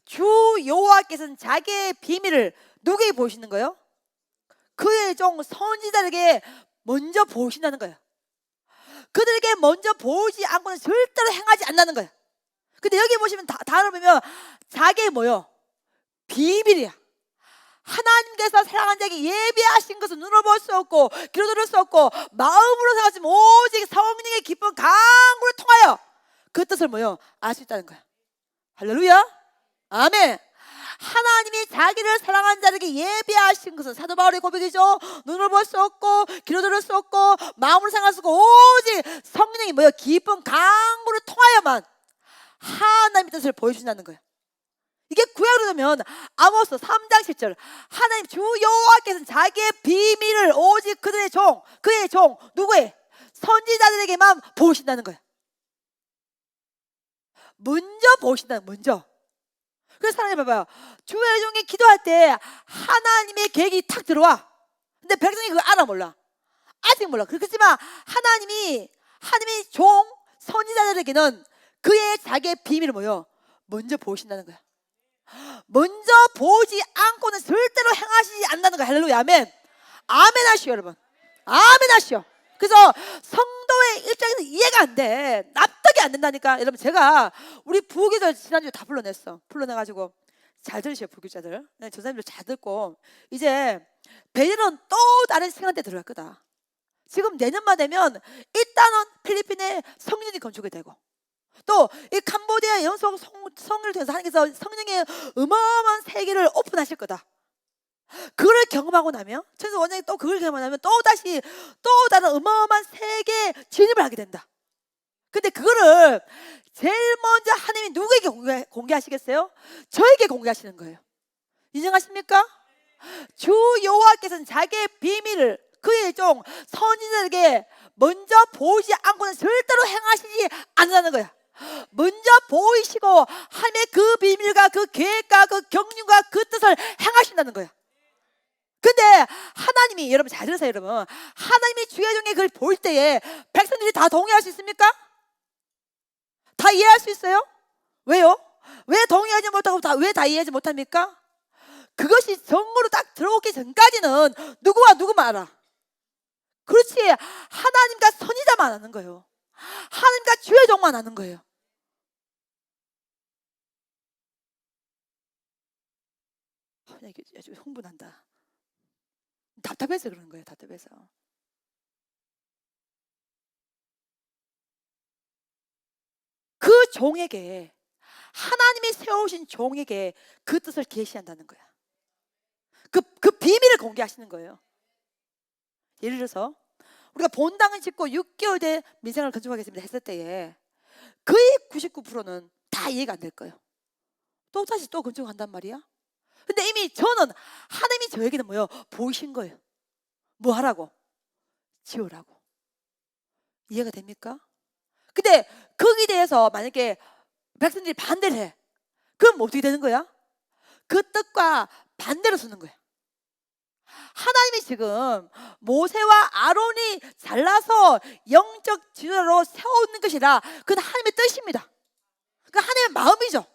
Speaker 1: 주 여호와께서는 자기의 비밀을 누구에게 보이시는 거예요? 그의 종 선지자에게 먼저 보이신다는 거예요. 그들에게 먼저 보이지 않고는 절대로 행하지 않는다는 거예요. 근데 여기 보시면 단어를 보면 자기의 뭐요? 비밀이야. 하나님께서 사랑하는 자에게 예비하신 것은 눈으로 볼 수 없고 귀로 들을 수 없고 마음으로 생각하지만 오직 성령의 기쁜 강구를 통하여 그 뜻을 뭐요? 알 수 있다는 거야. 할렐루야. 아멘. 하나님이 자기를 사랑하는 자에게 예비하신 것은 사도 바울의 고백이죠. 눈으로 볼 수 없고 귀로 들을 수 없고 마음으로 생각할 수 없고 오직 성령이 뭐요? 기쁜 강구를 통하여만 하나님의 뜻을 보여준다는 거야. 이게 구약으로 되면 아모스 3장 10절 하나님 주 여호와께서는 자기의 비밀을 오직 그들의 종 그의 종 누구의? 선지자들에게만 보신다는 거야. 먼저 보신다는 먼저. 그래서 하나님 봐봐요. 주의 종이 기도할 때 하나님의 계획이 탁 들어와. 근데 백성이 그걸 알아 몰라. 아직 몰라. 그렇지만 하나님이 하나님의 종 선지자들에게는 그의 자기의 비밀을 뭐요? 먼저 보신다는 거야. 먼저 보지 않고는 절대로 행하시지 않는다는 거야. 할렐루야. 아멘. 아멘 하시오 여러분. 아멘 하시오. 그래서 성도의 입장에서 이해가 안 돼. 납득이 안 된다니까. 여러분 제가 우리 부교들 지난주에 다 불러내가지고 잘 들으세요 부교자들. 전사님들 잘 듣고 이제 베드로는 또 다른 시간대 들어갈 거다. 지금 내년만 되면 일단은 필리핀에 성전이 건축이 되고 또 이 캄보디아 연속 성을 통해서 하나님께서 성령의 어마어마한 세계를 오픈하실 거다. 그걸 경험하고 나면 천사 원장이 또 그걸 경험하고 나면 또 다른 어마어마한 세계 진입을 하게 된다. 근데 그거를 제일 먼저 하나님이 누구에게 공개하시겠어요? 저에게 공개하시는 거예요. 인정하십니까? 주 여호와께서는 자기의 비밀을 그의 종 선지자에게 먼저 보이지 않고는 절대로 행하시지 않는다는 거야. 먼저 보이시고 하나님의 그 비밀과 그 계획과 그 경륜과 그 뜻을 행하신다는 거야. 근데 하나님이 여러분 잘 들으세요 여러분. 하나님이 주의 종의 그걸 볼 때에 백성들이 다 동의할 수 있습니까? 다 이해할 수 있어요? 왜요? 왜 동의하지 못하고 왜 다 이해하지 못합니까? 그것이 정으로 딱 들어오기 전까지는 누구와 누구만 알아. 그렇지 하나님과 선지자만 아는 거예요. 하나님과 주의 종만 아는 거예요. 이게 아주 흥분한다. 답답해서 그러는 거예요. 답답해서. 그 종에게 하나님이 세우신 종에게 그 뜻을 계시한다는 거야. 그 비밀을 공개하시는 거예요. 예를 들어서 우리가 본당을 짓고 6개월 된 민생을 건축하겠습니다 했을 때에 거의 99%는 다 이해가 안 될 거예요. 또 다시 또 건축한단 말이야. 근데 이미 저는 하나님이 저에게는 뭐요? 보이신 거예요. 뭐 하라고? 지으라고. 이해가 됩니까? 근데 거기에 대해서 만약에 백성들이 반대를 해. 그럼 어떻게 되는 거야? 그 뜻과 반대로 쓰는 거야. 하나님이 지금 모세와 아론이 잘라서 영적 지도자로 세우는 것이라 그건 하나님의 뜻입니다. 그건 하나님의 마음이죠.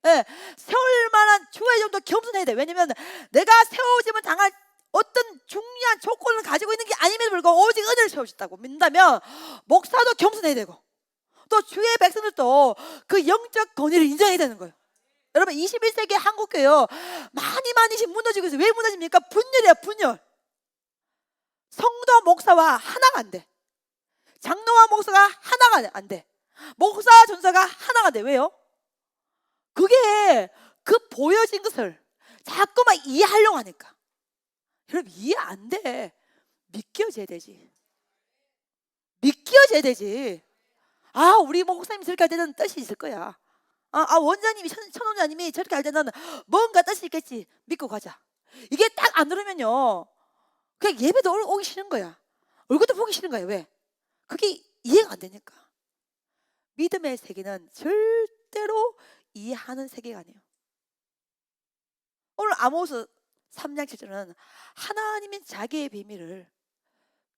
Speaker 1: 예, 세울 만한 주의 정도 겸손해야 돼. 왜냐면 내가 세워짐을 당할 어떤 중요한 조건을 가지고 있는 게 아님에도 불구하고 오직 은혜를 세우셨다고 믿는다면 목사도 겸손해야 되고 또 주의 백성들도 그 영적 권위를 인정해야 되는 거예요. 여러분 21세기 한국교회요 많이 무너지고 있어요. 왜 무너집니까? 분열이야 분열. 성도 목사와 하나가 안 돼. 장로와 목사가 하나가 안 돼. 목사 전사가 하나가 돼. 왜요? 그게 그 보여진 것을 자꾸만 이해하려고 하니까. 여러분 이해 안 돼. 믿겨져야 되지. 믿겨져야 되지. 아 우리 목사님이 저렇게 할 때는 뜻이 있을 거야. 원장님이 천원장님이 저렇게 할 때는 뭔가 뜻이 있겠지. 믿고 가자. 이게 딱 안 들으면요 그냥 예배도 오기 싫은 거야. 얼굴도 보기 싫은 거야. 왜? 그게 이해가 안 되니까. 믿음의 세계는 절대로 이해하는 세계가 아니에요. 오늘 아모스 3장 7절은 하나님이 자기의 비밀을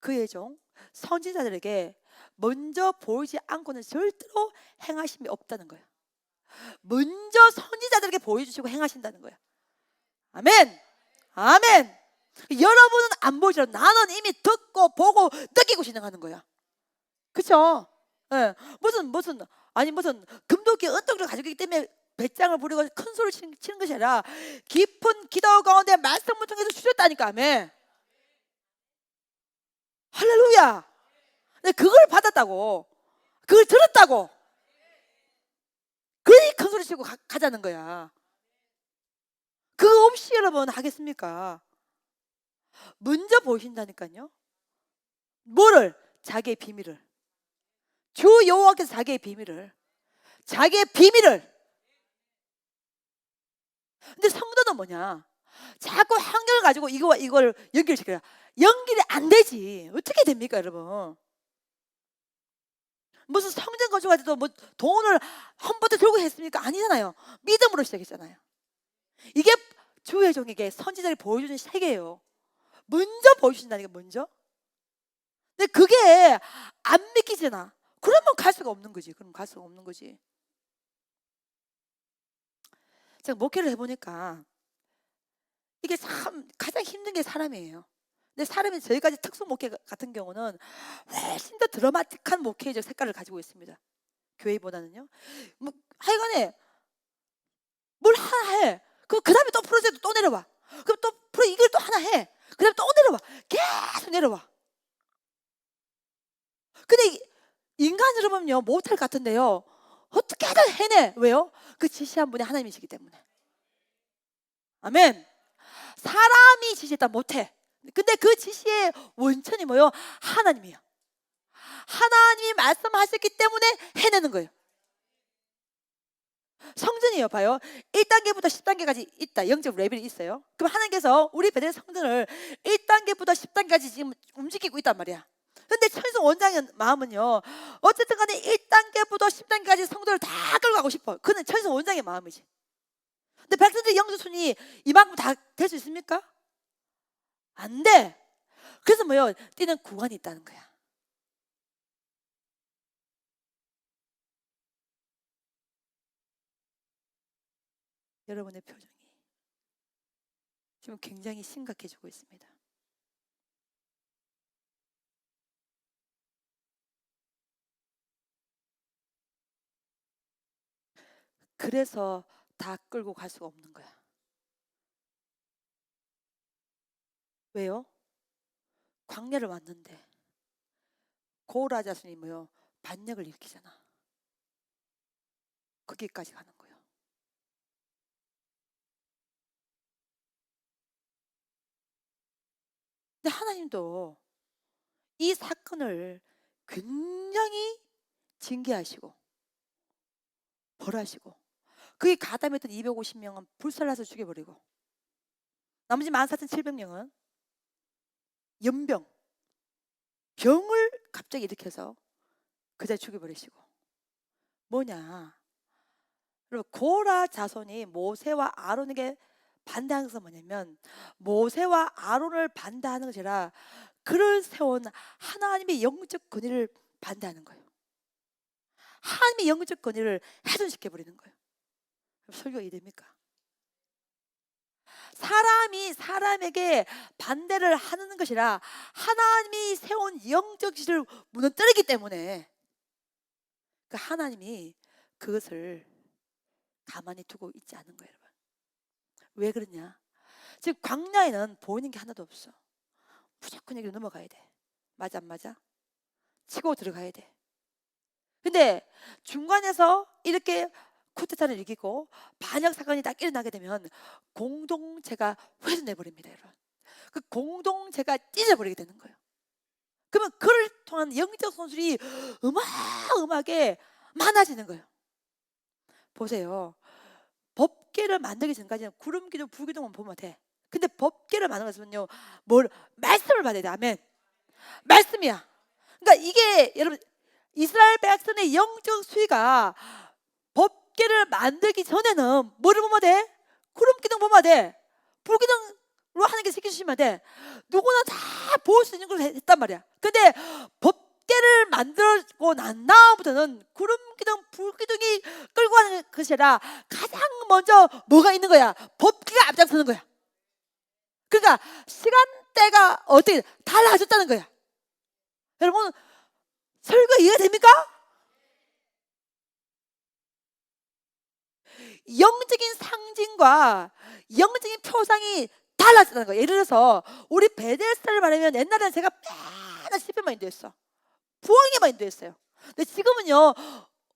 Speaker 1: 그의 종 선지자들에게 먼저 보이지 않고는 절대로 행하심이 없다는 거예요. 먼저 선지자들에게 보여주시고 행하신다는 거예요. 아멘. 아멘. 여러분은 안 보이지만 나는 이미 듣고 보고 느끼고 진행하는 거야. 그렇죠? 예. 무슨 금도끼 은덕을 가지고 있기 때문에 배짱을 부리고 큰 소리를 치는 것이 아니라 깊은 기도 가운데 말씀을 통해서 주셨다니까. 아멘. 할렐루야. 그걸 받았다고. 그걸 들었다고. 그러니 큰 소리 치고 가자는 거야. 그거 없이 여러분 하겠습니까? 먼저 보이신다니까요. 뭐를? 자기의 비밀을. 주 여호와께서 자기의 비밀을. 근데 성도는 뭐냐? 자꾸 환경을 가지고 이거와 이걸 연결시켜요. 연결이 안 되지. 어떻게 됩니까 여러분? 무슨 성전 건축할 때도 뭐 돈을 한 번도 들고 했습니까? 아니잖아요. 믿음으로 시작했잖아요. 이게 주의 종에게 선지자를 보여주는 세계예요. 먼저 보여주신다니까. 먼저 근데 그게 안 믿기잖아. 그러면 갈 수가 없는 거지. 그럼 갈 수가 없는 거지. 제가 목회를 해보니까 이게 참 가장 힘든 게 사람이에요. 근데 사람이 저희까지 특수 목회 같은 경우는 훨씬 더 드라마틱한 목회적 색깔을 가지고 있습니다. 교회보다는요. 뭐 하여간에 뭘 하나 해. 그 다음에 또 프로젝트 또 내려와. 그럼 또 이걸 또 하나 해. 그 다음에 또 내려와. 계속 내려와. 근데 인간으로 보면요 못할 것 같은데요 어떻게든 해내. 왜요? 그 지시한 분이 하나님이시기 때문에. 아멘. 사람이 지시했다 못해. 근데 그 지시의 원천이 뭐예요? 하나님이에요. 하나님이 말씀하셨기 때문에 해내는 거예요. 성전이요, 봐요. 1단계부터 10단계까지 있다. 영적 레벨이 있어요. 그럼 하나님께서 우리 베델 성전을 1단계부터 10단계까지 지금 움직이고 있단 말이야. 근데 천성 원장의 마음은요, 어쨌든 간에 1단계부터 10단계까지 성전을 다 끌고 가고 싶어. 그는 천성 원장의 마음이지. 근데 백성들의 영적 순위 이만큼 다 될 수 있습니까? 안 돼. 그래서 뭐요? 뛰는 구간이 있다는 거야. 여러분의 표정이 지금 굉장히 심각해지고 있습니다. 그래서 다 끌고 갈 수가 없는 거야. 왜요? 광야를 왔는데 고라 자손이 뭐요? 반역을 일으키잖아. 거기까지 가는 거예요. 근데 하나님도 이 사건을 굉장히 징계하시고 벌하시고 그게 가담했던 250명은 불살라서 죽여버리고 나머지 14,700명은 연병 병을 갑자기 일으켜서 그 자리에 죽여버리시고 뭐냐, 여러분 고라 자손이 모세와 아론에게 반대하는 것은 뭐냐면 모세와 아론을 반대하는 것이 아니라 그를 세운 하나님의 영적 권위를 반대하는 거예요. 하나님의 영적 권위를 훼손시켜버리는 거예요. 설교가 이해됩니까? 사람이 사람에게 반대를 하는 것이라 하나님이 세운 영적 질을 무너뜨리기 때문에 그 하나님이 그것을 가만히 두고 있지 않은 거예요. 여러분. 왜 그러냐? 지금 광야에는 보이는 게 하나도 없어. 무조건 여기로 넘어가야 돼. 맞아 안 맞아? 치고 들어가야 돼. 근데 중간에서 이렇게 쿠데타를 이기고 반역 사건이 딱 일어나게 되면 공동체가 훼손돼버립니다. 여러분. 그 공동체가 찢어버리게 되는 거예요. 그러면 그를 통한 영적 손실이 어마어마하게 많아지는 거예요. 보세요. 법계를 만들기 전까지는 구름기둥 불기둥만 보면 돼. 근데 법계를 만들어서는요 뭘 말씀을 받아야 돼. 아멘. 말씀이야. 그러니까 이게 여러분 이스라엘 백성의 영적 수위가 법계를 만들기 전에는 뭐를 보면 돼? 구름기둥 보면 돼. 불기둥으로 하는 게 시켜주시면 돼. 누구나 다 볼 수 있는 걸 했단 말이야. 근데 법계를 만들고 난 다음부터는 구름기둥 불기둥이 끌고 가는 것이 아니라 가장 먼저 뭐가 있는 거야? 법계가 앞장서는 거야. 그러니까 시간대가 어떻게 달라졌다는 거야. 여러분 설교 이해가 됩니까? 영적인 상징과 영적인 표상이 달라졌다는 거예요. 예를 들어서 우리 베데스다를 말하면 옛날에는 제가 맨날 시편만 인도했어. 부흥에만 인도했어요. 근데 지금은요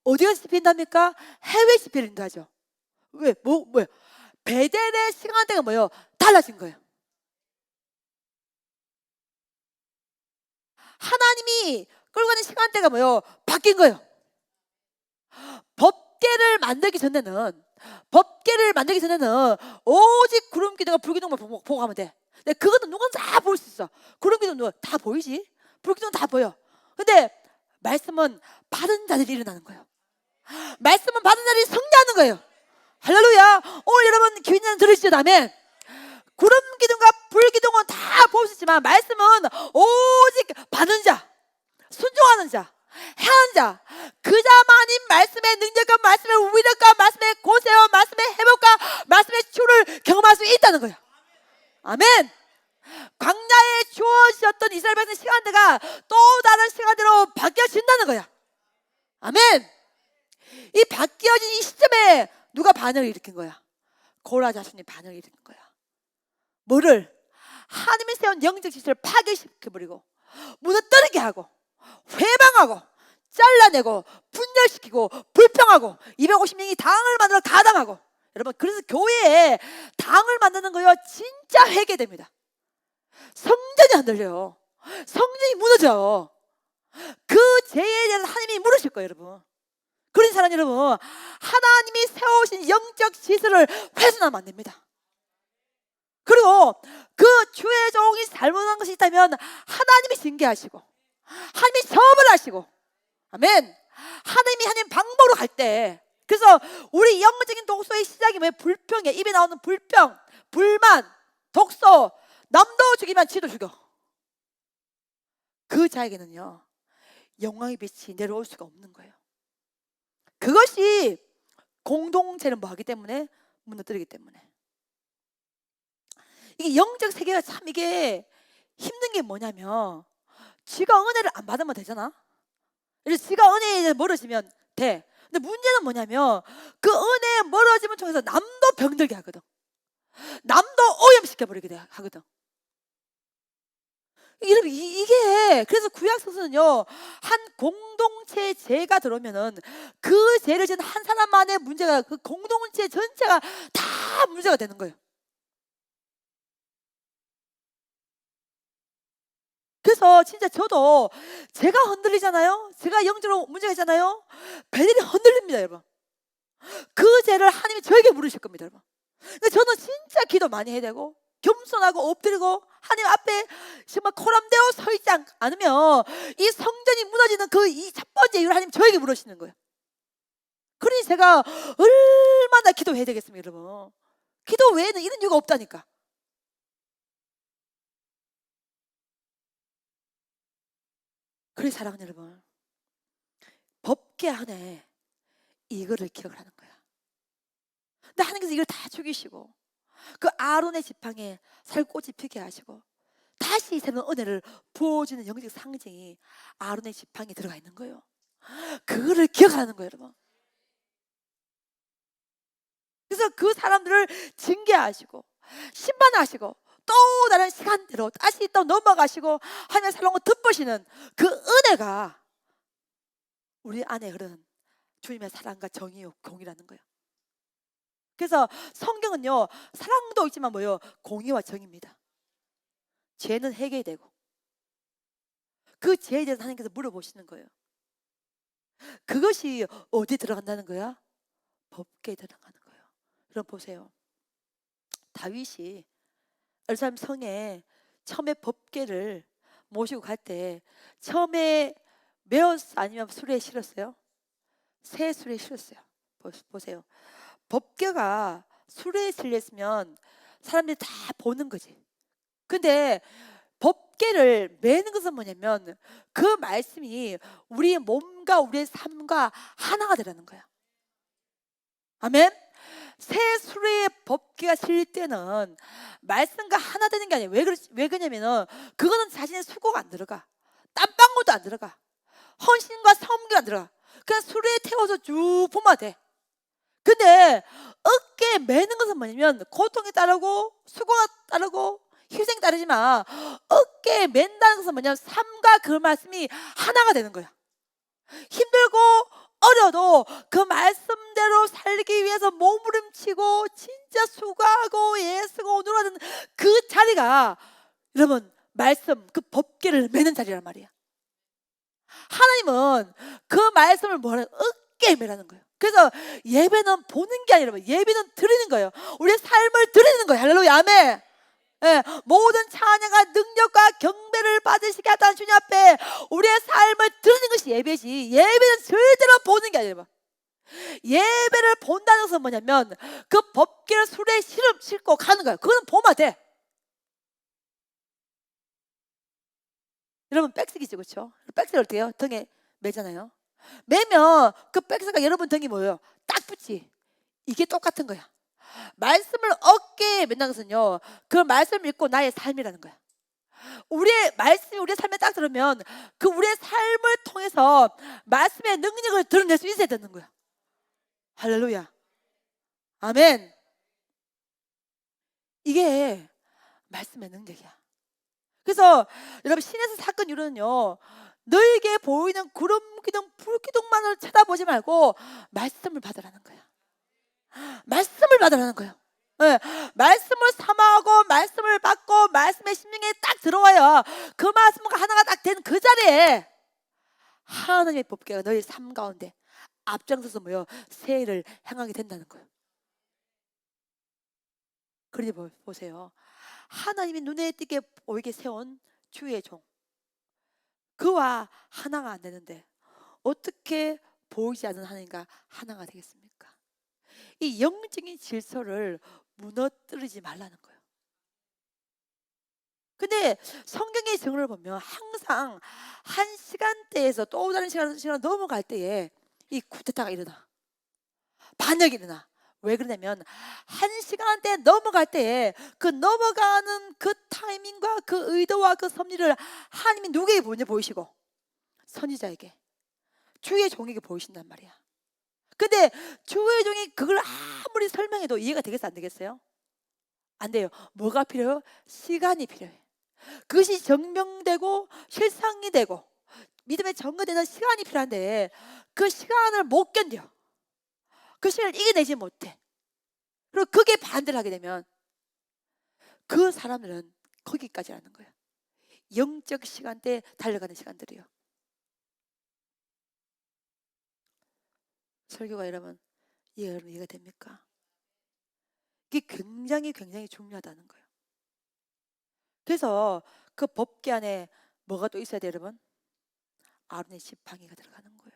Speaker 1: 어디가 시편인답니까? 해외 시편을 인도하죠. 왜? 뭐예요? 베델의 시간대가 뭐예요? 달라진 거예요. 하나님이 끌고 가는 시간대가 뭐예요? 바뀐 거예요. 법계를 만들기 전에는 오직 구름기둥과 불기둥만 보고 가면 돼. 근데 그거는 누구나 다 볼 수 있어. 구름기둥 다 보이지? 불기둥 다 보여. 근데 말씀은 받은 자들이 일어나는 거예요. 말씀은 받은 자들이 성장하는 거예요. 할렐루야. 오늘 여러분 기회는 들으시죠? 아멘. 구름기둥과 불기둥은 다 볼 수 있지만 말씀은 오직 받은 자, 순종하는 자, 행하는 자, 그자만이 말씀의 능력과 말씀의 위력과 말씀의 권세와 말씀의 회복과 말씀의 주를 경험할 수 있다는 거야. 아멘. 광야에 주어졌던 이스라엘 백성 시간대가 또 다른 시간대로 바뀌어진다는 거야. 아멘. 이 바뀌어진 이 시점에 누가 반응을 일으킨 거야? 고라 자손이 반응을 일으킨 거야. 뭐를? 하나님이 세운 영적 질서를 파괴시켜버리고 무너뜨리게 하고 회방하고 잘라내고 분열시키고 불평하고 250명이 당을 만들어 가당하고. 여러분, 그래서 교회에 당을 만드는 거요 진짜 회개됩니다. 성전이 흔들려요. 성전이 무너져요. 그 죄에 대해서 하나님이 물으실 거예요, 여러분. 그런 사람 여러분, 하나님이 세우신 영적 질서를 훼손하면 안 됩니다. 그리고 그 주의 종이 잘못한 것이 있다면 하나님이 징계하시고 하나님이 처벌하시고. 아멘. 하나님 방법으로 갈 때, 그래서 우리 영적인 독소의 시작이 뭐예요? 불평이에요. 입에 나오는 불평, 불만, 독소. 남도 죽이면 지도 죽여. 그 자에게는요 영광의 빛이 내려올 수가 없는 거예요. 그것이 공동체를 뭐하기 때문에? 무너뜨리기 때문에. 이게 영적 세계가 참 이게 힘든 게 뭐냐면, 지가 은혜를 안 받으면 되잖아. 그래서 지가 은혜에 멀어지면 돼. 근데 문제는 뭐냐면 그 은혜에 멀어지면 통해서 남도 병들게 하거든. 남도 오염시켜버리게 하거든. 여러분, 이게 그래서 구약 성서는요 한 공동체에 죄가 들어오면은 그 죄를 지은 한 사람만의 문제가 그 공동체 전체가 다 문제가 되는 거예요. 그래서 진짜 저도 제가 흔들리잖아요. 제가 영적으로 문제가 있잖아요. 배들이 흔들립니다, 여러분. 그 죄를 하나님이 저에게 물으실 겁니다, 여러분. 근데 저는 진짜 기도 많이 해야 되고 겸손하고 엎드리고 하나님 앞에 정말 코람되어 서 있지 않으면 이 성전이 무너지는 그 이 첫 번째 이유를 하나님 저에게 물으시는 거예요. 그러니 제가 얼마나 기도해야 되겠습니까, 여러분. 기도 외에는 이런 이유가 없다니까. 그래, 사랑하는 여러분, 법계 안에 이거를 기억을 하는 거야. 근데 하나님께서 이걸 다 죽이시고 그 아론의 지팡이에 살꽃이 피게 하시고 다시 새로운 은혜를 부어주는 영적 상징이 아론의 지팡이에 들어가 있는 거예요. 그거를 기억하는 거예요, 여러분. 그래서 그 사람들을 징계하시고 심판하시고 또 다른 시간대로 다시 또 넘어가시고 하나님의 살롱을 덮으시는 그 은혜가 우리 안에 흐르는 주님의 사랑과 정의의 공이라는 거예요. 그래서 성경은요 사랑도 있지만 뭐예요? 공의와 정의입니다. 죄는 해결되고 그 죄에 대해서 하나님께서 물어보시는 거예요. 그것이 어디에 들어간다는 거야? 법계에 들어가는 거예요. 여러분 보세요. 다윗이 예루살렘 성에 처음에 법궤를 모시고 갈 때 처음에 메었어 아니면 수레에 실었어요? 새 수레에 실었어요. 보세요. 법궤가 수레에 실렸으면 사람들이 다 보는 거지. 근데 법궤를 매는 것은 뭐냐면 그 말씀이 우리의 몸과 우리의 삶과 하나가 되라는 거야. 아멘. 새 수레의 법궤가 실릴 때는 말씀과 하나 되는 게 아니에요. 왜 그러냐면은 그거는 자신의 수고가 안 들어가. 땀방울도 안 들어가. 헌신과 섬기가 안 들어가. 그냥 수레에 태워서 쭉 보면 돼. 근데 어깨에 매는 것은 뭐냐면 고통이 따르고 수고가 따르고 희생 따르지만 어깨에 맨다는 것은 뭐냐면 삶과 그 말씀이 하나가 되는 거야. 힘들고 어려도 그 말씀대로 살기 위해서 몸부림치고 진짜 수고하고 애쓰고 누라는 그 자리가 여러분 말씀 그 법궤를 매는 자리란 말이야. 하나님은 그 말씀을 뭐하는 어깨에 매라는 거예요. 그래서 예배는 보는 게 아니라 예배는 드리는 거예요. 우리의 삶을 드리는 거예요. 할렐루야 아멘. 예, 모든 찬양과 능력과 경배를 받으시게 하다는 주님 앞에 우리의 삶을 드리는 것이 예배지. 예배는 절대로 보는 게 아니라 예배를 본다는 것은 뭐냐면 그 법궤를 수레에 싣고 가는 거야. 그거는 보면 돼. 여러분 백석이죠, 그렇죠? 백석을 어떻게 해요? 등에 매잖아요. 매면 그 백석가 여러분 등이 뭐예요? 딱 붙지. 이게 똑같은 거야. 말씀을 어깨에 맨는 것은요, 그 말씀을 읽고 나의 삶이라는 거야. 우리의 말씀이 우리의 삶에 딱 들으면 그 우리의 삶을 통해서 말씀의 능력을 드러낼 수 있어야 되는 거야. 할렐루야. 아멘. 이게 말씀의 능력이야. 그래서 여러분, 신에서 사건 이루는요, 너에게 보이는 구름 기둥 불 기둥만을 쳐다보지 말고 말씀을 받으라는 거야. 말씀을 받으라는 거예요. 네, 말씀을 삼하고 말씀을 받고 말씀의 심령에 딱 들어와요. 그 말씀과 하나가 딱 된 그 자리에 하나님의 법궤가 너희 삶 가운데 앞장서서 뭐요? 세일을 행하게 된다는 거예요. 그러니 보세요. 하나님이 눈에 띄게 보이게 세운 주의 종, 그와 하나가 안 되는데 어떻게 보이지 않는 하나님과 하나가 되겠습니까? 이 영적인 질서를 무너뜨리지 말라는 거예요. 근데 성경의 증언을 보면 항상 한 시간대에서 또 다른 시간 넘어갈 때에 이 쿠데타가 일어나, 반역이 일어나. 왜 그러냐면 한 시간대 넘어갈 때에 그 넘어가는 그 타이밍과 그 의도와 그 섭리를 하나님이 누구에게 보이시고? 선지자에게, 주의 종에게 보이신단 말이야. 근데 주의 종이 그걸 아무리 설명해도 이해가 되겠어, 안 되겠어요? 안 돼요. 뭐가 필요해요? 시간이 필요해. 그것이 증명되고 실상이 되고 믿음의 증거되는 시간이 필요한데 그 시간을 못 견뎌. 그 시간을 이겨내지 못해. 그리고 그게 반대를 하게 되면 그 사람들은 거기까지라는 거예요. 영적 시간대에 달려가는 시간들이요. 설교가 여러분 이해가 됩니까? 이게 굉장히 중요하다는 거예요. 그래서 그 법궤 안에 뭐가 또 있어야 돼요, 여러분? 아론의 지팡이가 들어가는 거예요.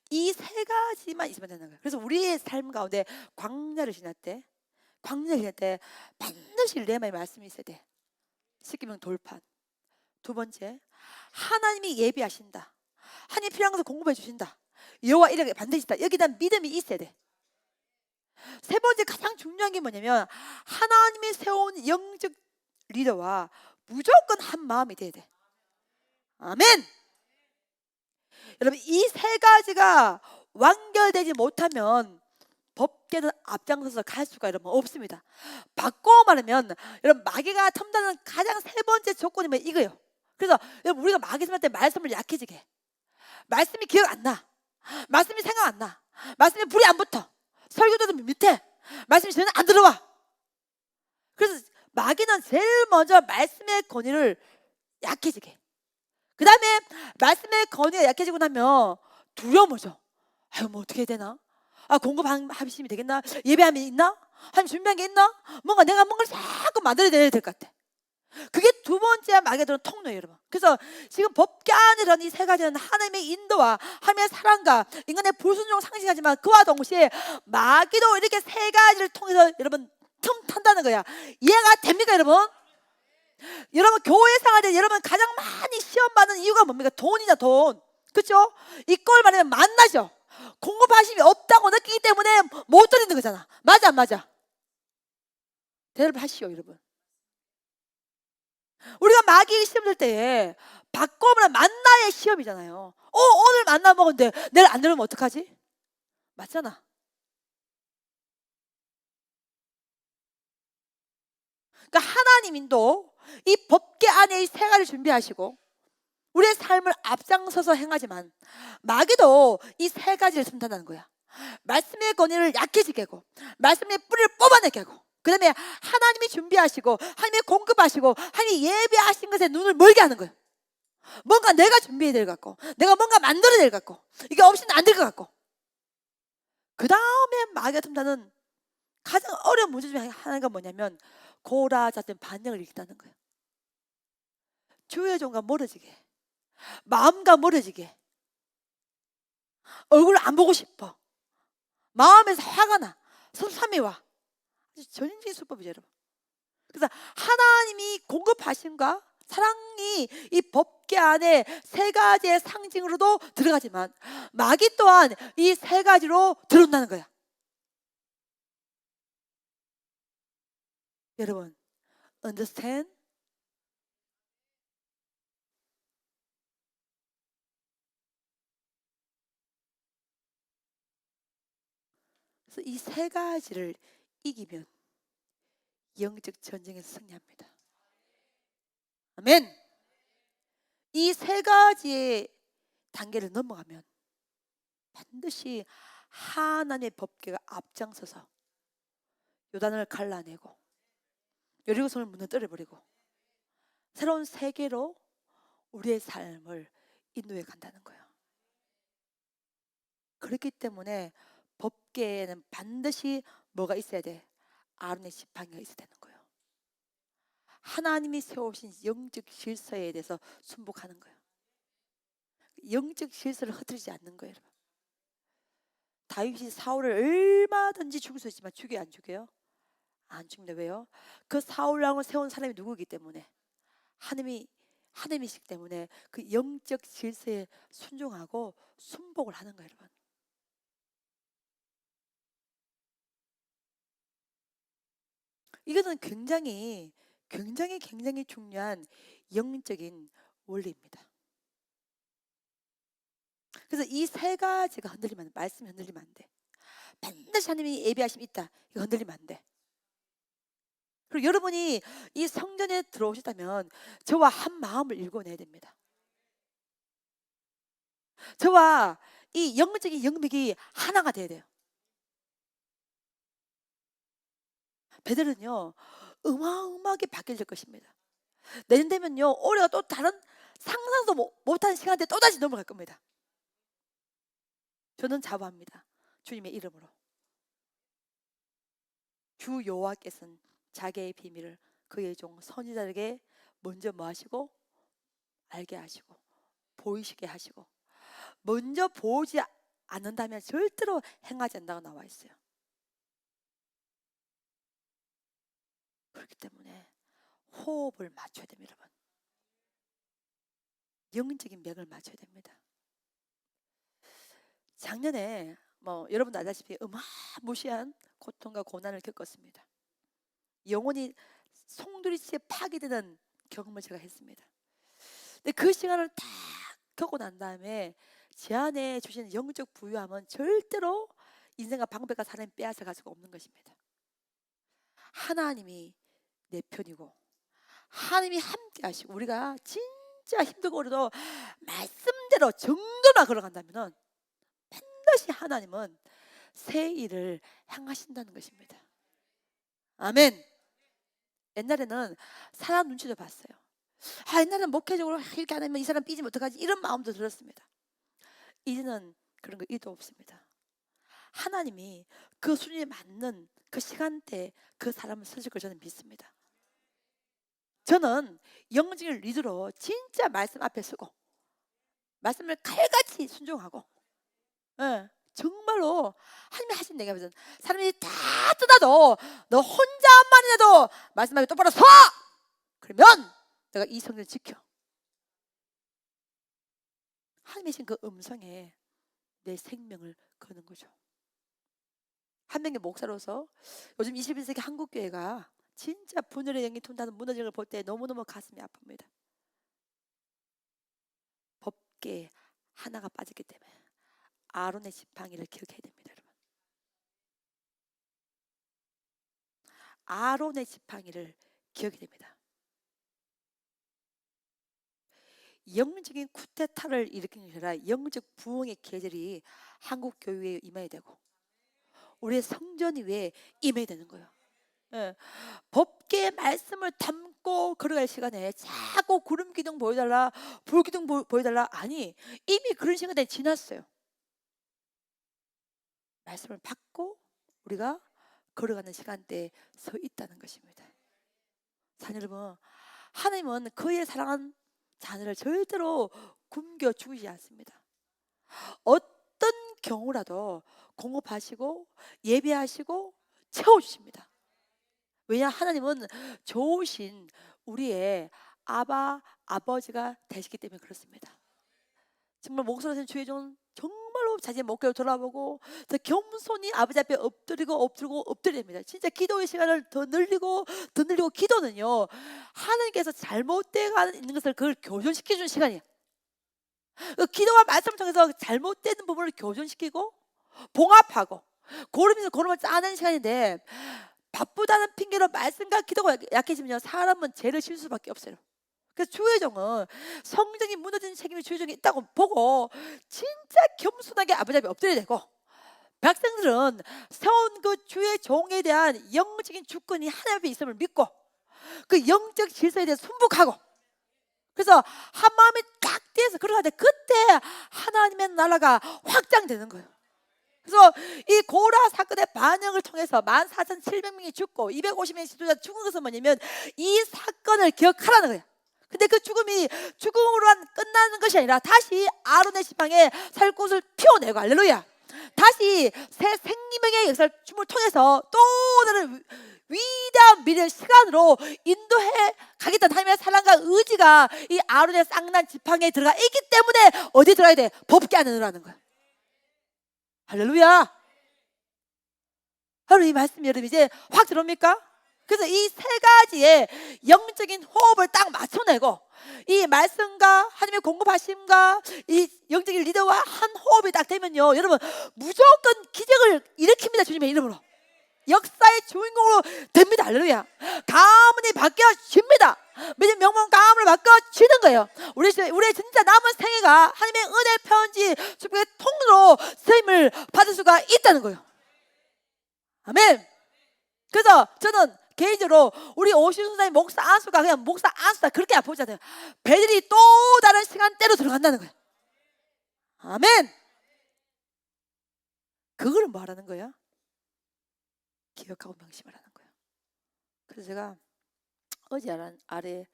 Speaker 1: 이 세 가지만 있으면 되는 거예요. 그래서 우리의 삶 가운데 광야를 지날 때 반드시 레마의 말씀이 있어야 돼. 십계명 돌판. 두 번째, 하나님이 예비하신다. 하나님 필요한 것을 공급해 주신다. 여호와 이렇게 반드시 있다. 여기다 믿음이 있어야 돼. 세 번째, 가장 중요한 게 뭐냐면 하나님이 세운 영적 리더와 무조건 한 마음이 돼야 돼. 아멘. 여러분, 이 세 가지가 완결되지 못하면 법궤는 앞장서서 갈 수가 여러분 없습니다. 바꿔 말하면 여러분, 마귀가 탐다는 가장 세 번째 조건이면 이거예요. 그래서 여러분, 우리가 마귀 심할 때 말씀을 약해지게 해. 말씀이 기억 안 나. 말씀이 생각 안 나. 말씀이 불이 안 붙어. 설교도 밑에. 말씀이 전혀 안 들어와. 그래서 마귀는 제일 먼저 말씀의 권위를 약해지게 해. 그 다음에 말씀의 권위가 약해지고 나면 두려움 오죠. 아유, 뭐 어떻게 해야 되나? 아, 공급하시면 되겠나? 예배함이 있나? 하나님 준비한 게 있나? 내가 뭔가를 자꾸 만들어내야 될 것 같아. 그게 두 번째 마귀가 들은 통로예요, 여러분. 그래서 지금 법궤 안에 들은 이 세 가지는 하나님의 인도와 하나님의 사랑과 인간의 불순종을 상징하지만 그와 동시에 마귀도 이렇게 세 가지를 통해서 여러분 틈탄다는 거야. 이해가 됩니까, 여러분? 여러분, 교회 생활 때 여러분 가장 많이 시험 받는 이유가 뭡니까? 돈이죠, 돈. 그렇죠? 이걸 말하면 만나죠. 공급하심이 없다고 느끼기 때문에 못 드리는 거잖아. 맞아, 안 맞아? 대답하시오, 여러분. 우리가 마귀 시험 들 때에 바꿔보면 만나의 시험이잖아요. 오늘 만나 먹었는데 내일 안 들으면 어떡하지? 맞잖아. 그러니까 하나님도 이 법궤 안에 이 세 가지를 준비하시고 우리의 삶을 앞장서서 행하지만 마귀도 이 세 가지를 선택하는 거야. 말씀의 권위를 약해지게 하고 말씀의 뿌리를 뽑아내게 하고 그 다음에 하나님이 준비하시고 하나님이 공급하시고 하나님이 예배하신 것에 눈을 멀게 하는 거예요. 뭔가 내가 준비해야 될 것 같고 내가 뭔가 만들어야 될 것 같고 이게 없이는 안 될 것 같고 그 다음에 마귀가 틈타는 가장 어려운 문제 중에 하나가 뭐냐면 고라 잦은 반역을 일으킨다는 거예요. 주의 종과 멀어지게 마음과 멀어지게 얼굴을 안 보고 싶어 마음에서 화가 나 섭섭함이 와 전형적인 수법이죠, 여러분. 그래서 하나님이 공급하심과 사랑이 이 법궤 안에 세 가지의 상징으로도 들어가지만 마귀 또한 이 세 가지로 들어온다는 거야. 여러분, understand? 그래서 이 세 가지를 이기면 영적 전쟁에서 승리합니다. 아멘. 이 세 가지의 단계를 넘어가면 반드시 하나님의 법궤가 앞장서서 요단을 갈라내고 여리고성을 무너뜨려 버리고 새로운 세계로 우리의 삶을 인도해 간다는 거예요. 그렇기 때문에 법궤에는 반드시 뭐가 있어야 돼? 아론의 지팡이가 있어야 되는 거예요. 하나님이 세우신 영적 질서에 대해서 순복하는 거예요. 영적 질서를 흐트리지 않는 거예요. 여러분. 다윗이 사울을 얼마든지 죽일 수 있지만 죽여 안 죽여요? 안 죽는데 왜요? 그 사울 왕을 세운 사람이 누구이기 때문에 하나님이시기 때문에 그 영적 질서에 순종하고 순복을 하는 거예요. 여러분. 이것은 굉장히 중요한 영적인 원리입니다. 그래서 이 세 가지가 흔들리면 안 돼. 말씀이 흔들리면 안 돼. 반드시 하나님이 예비하심이 있다. 이거 흔들리면 안 돼. 그리고 여러분이 이 성전에 들어오셨다면 저와 한 마음을 일궈내야 됩니다. 저와 이 영적인 영맥이 하나가 돼야 돼요. 베드로는요 어마어마하게 바뀔 것입니다. 내년 되면요 올해가 또 다른 상상도 못한 시간대 또다시 넘어갈 겁니다. 저는 자부합니다. 주님의 이름으로 주 여호와께서는 자기의 비밀을 그의 종 선지자에게 먼저 뭐 하시고 알게 하시고 보이시게 하시고 먼저 보지 않는다면 절대로 행하지 않는다고 나와 있어요. 그렇기 때문에 호흡을 맞춰야 됩니다. 여러분. 영적인 맥을 맞춰야 됩니다. 작년에 뭐 여러분도 알다시피 어마무시한 고통과 고난을 겪었습니다. 영혼이 송두리째 파괴되는 경험을 제가 했습니다. 근데 그 시간을 다 겪고 난 다음에 제 안에 주시는 영적 부유함은 절대로 인생과 방법과 사람이 빼앗아 갈 수가 없는 것입니다. 하나님이 내 편이고 하나님이 함께 하시고 우리가 진짜 힘들고 그래도 말씀대로 정도만 걸어간다면 반드시 하나님은 새 일을 행하신다는 것입니다. 아멘. 옛날에는 사람 눈치도 봤어요. 옛날에는 목회적으로 이렇게 안 하면 이 사람 삐지면 어떡하지 이런 마음도 들었습니다. 이제는 그런 거 1도 없습니다. 하나님이 그 순위에 맞는 그 시간대에 그 사람을 쓰실 걸 저는 믿습니다. 저는 영적인 리더로 진짜 말씀 앞에 서고 말씀을 칼같이 순종하고 정말로 하나님이 하신 내가 무슨 사람들이 다 떠나도 너 혼자만 해도 말씀 앞에 똑바로 서! 그러면 내가 이 성전을 지켜. 하나님이 신 그 음성에 내 생명을 거는 거죠. 한 명의 목사로서 요즘 21세기 한국교회가 진짜 분열의 영이 툰다는 무너지는 걸 볼 때 너무너무 가슴이 아픕니다. 법궤 하나가 빠졌기 때문에 아론의 지팡이를 기억해야 됩니다. 여러분. 아론의 지팡이를 기억해야 됩니다. 영적인 쿠데타를 일으키는 게 아니라 영적 부흥의 계절이 한국 교회에 임해야 되고 우리의 성전 위에 임해야 되는 거예요. 법계의 말씀을 담고 걸어갈 시간에 자꾸 구름 기둥 보여달라 불 기둥 보여달라 아니 이미 그런 시간이 지났어요. 말씀을 받고 우리가 걸어가는 시간대에 서 있다는 것입니다. 자녀 여러분, 하나님은 그의 사랑한 자녀를 절대로 굶겨 죽이지 않습니다. 어떤 경우라도 공급하시고 예배하시고 채워주십니다. 왜냐 하나님은 좋으신 우리의 아버지가 되시기 때문에 그렇습니다. 정말 목소리하신 주의 종 정말로 자신의 목표를 돌아보고 더 겸손히 아버지 앞에 엎드리고 엎드립니다. 진짜 기도의 시간을 더 늘리고 기도는요, 하나님께서 잘못되어 있는 것을 그걸 교정시켜 주는 시간이에요. 기도와 말씀을 통해서 잘못되는 부분을 교정시키고 봉합하고 고름을 짜는 시간인데, 바쁘다는 핑계로 말씀과 기도가 약해지면요, 사람은 죄를 질 수밖에 없어요. 그래서 주의 종은 성전이 무너진 책임이 주의 종에 있다고 보고 진짜 겸손하게 아버지 앞에 엎드려야 되고, 백성들은 세운 그 주의 종에 대한 영적인 주권이 하나님 앞에 있음을 믿고 그 영적 질서에 대해 순복하고, 그래서 한 마음이 딱 돼서 걸어갈 때 그때 하나님의 나라가 확장되는 거예요. 그래서 이 고라 사건의 반영을 통해서 14,700명이 죽고 250명의 지도자 죽은 것은 뭐냐면 이 사건을 기억하라는 거예요. 근데 그 죽음이 죽음으로만 끝나는 것이 아니라 다시 아론의 지팡이에 살갗을 피워내고, 할렐루야, 다시 새 생명의 역사를 춤을 통해서 또 다른 위대한 미래의 시간으로 인도해 가겠다는 하나님의 사랑과 의지가 이 아론의 쌍난 지팡이에 들어가 있기 때문에 어디 들어가야 돼? 법궤 안에 넣으라는 거야. 할렐루야. 여러분, 이 말씀 여러분 이제 확 들어옵니까? 그래서 이 세 가지의 영적인 호흡을 딱 맞춰내고, 이 말씀과 하나님의 공급하심과 이 영적인 리더와 한 호흡이 딱 되면요, 여러분 무조건 기적을 일으킵니다. 주님의 이름으로 역사의 주인공으로 됩니다. 할렐루야. 가문이 바뀌어집니다. 믿음 명문 가문을 바뀌어지는 거예요. 우리 진짜 남은 생애가 하나님의 은혜 편지 축복의 통로로 쓰임을 받을 수가 있다는 거예요. 아멘. 그래서 저는 개인적으로 우리 오신순사의 목사 안수가 그냥 목사 안수다 그렇게 안 보잖아요. 배들이 또 다른 시간대로 들어간다는 거예요. 아멘. 그걸 말하는 거야. 기억하고 명심하라는 거예요. 그래서 제가 어제 아래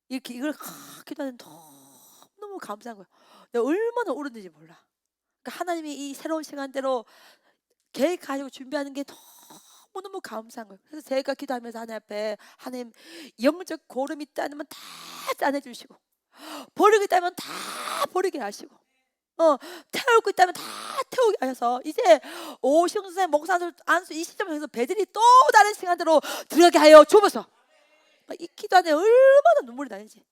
Speaker 1: 이렇게 이걸 기도하는데 너무 감사한 거예요. 내가 얼마나 울었는지 몰라. 그러니까 하나님이 이 새로운 시간대로 계획하시고 준비하는 게 너무 감사한 거예요. 그래서 제가 기도하면서 하나님 앞에, 하나님 영적 고름이 있다면 다 짜내주시고, 버리고 있다면 다 버리게 하시고, 태우고 있다면 다 태우게 하셔서 이제 오신순사의 목사 안수 이 시점에서 배들이 또 다른 시간대로 들어가게 하여 주옵소서. 이 기도 안에 얼마나 눈물이 나는지.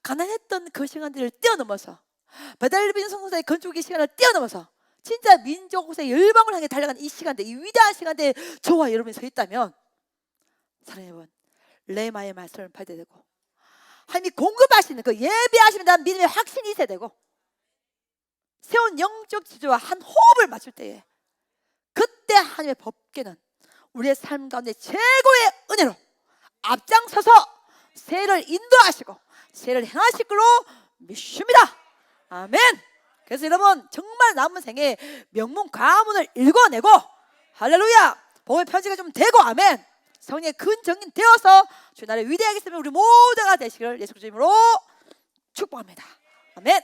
Speaker 1: 가난했던 그 시간들을 뛰어넘어서, 배달빈 성사의 건축의 시간을 뛰어넘어서 진짜 민족의 열방을 향해 달려가는 이 시간대, 이 위대한 시간대에 저와 여러분이 서 있다면, 사랑하는 여러분, 레마의 말씀을 받아야 되고, 하나님이 공급하시는 그 예배하시면 대한 믿음의 확신이 있어야 되고, 세운 영적 지주와 한 호흡을 맞출 때에 그때 하나님의 법궤는 우리의 삶 가운데 최고의 은혜로 앞장서서 세를 인도하시고 세를 행하실 걸로 믿습니다. 아멘. 그래서 여러분 정말 남은 생에 명문 가문을 읽어내고, 할렐루야, 복음의 편지가 좀 되고, 아멘, 성령의 큰 정인 되어서 주의 나라를 위대하게 쓰면 우리 모두가 되시기를 예수 그리스도 이름으로 축복합니다. 아멘.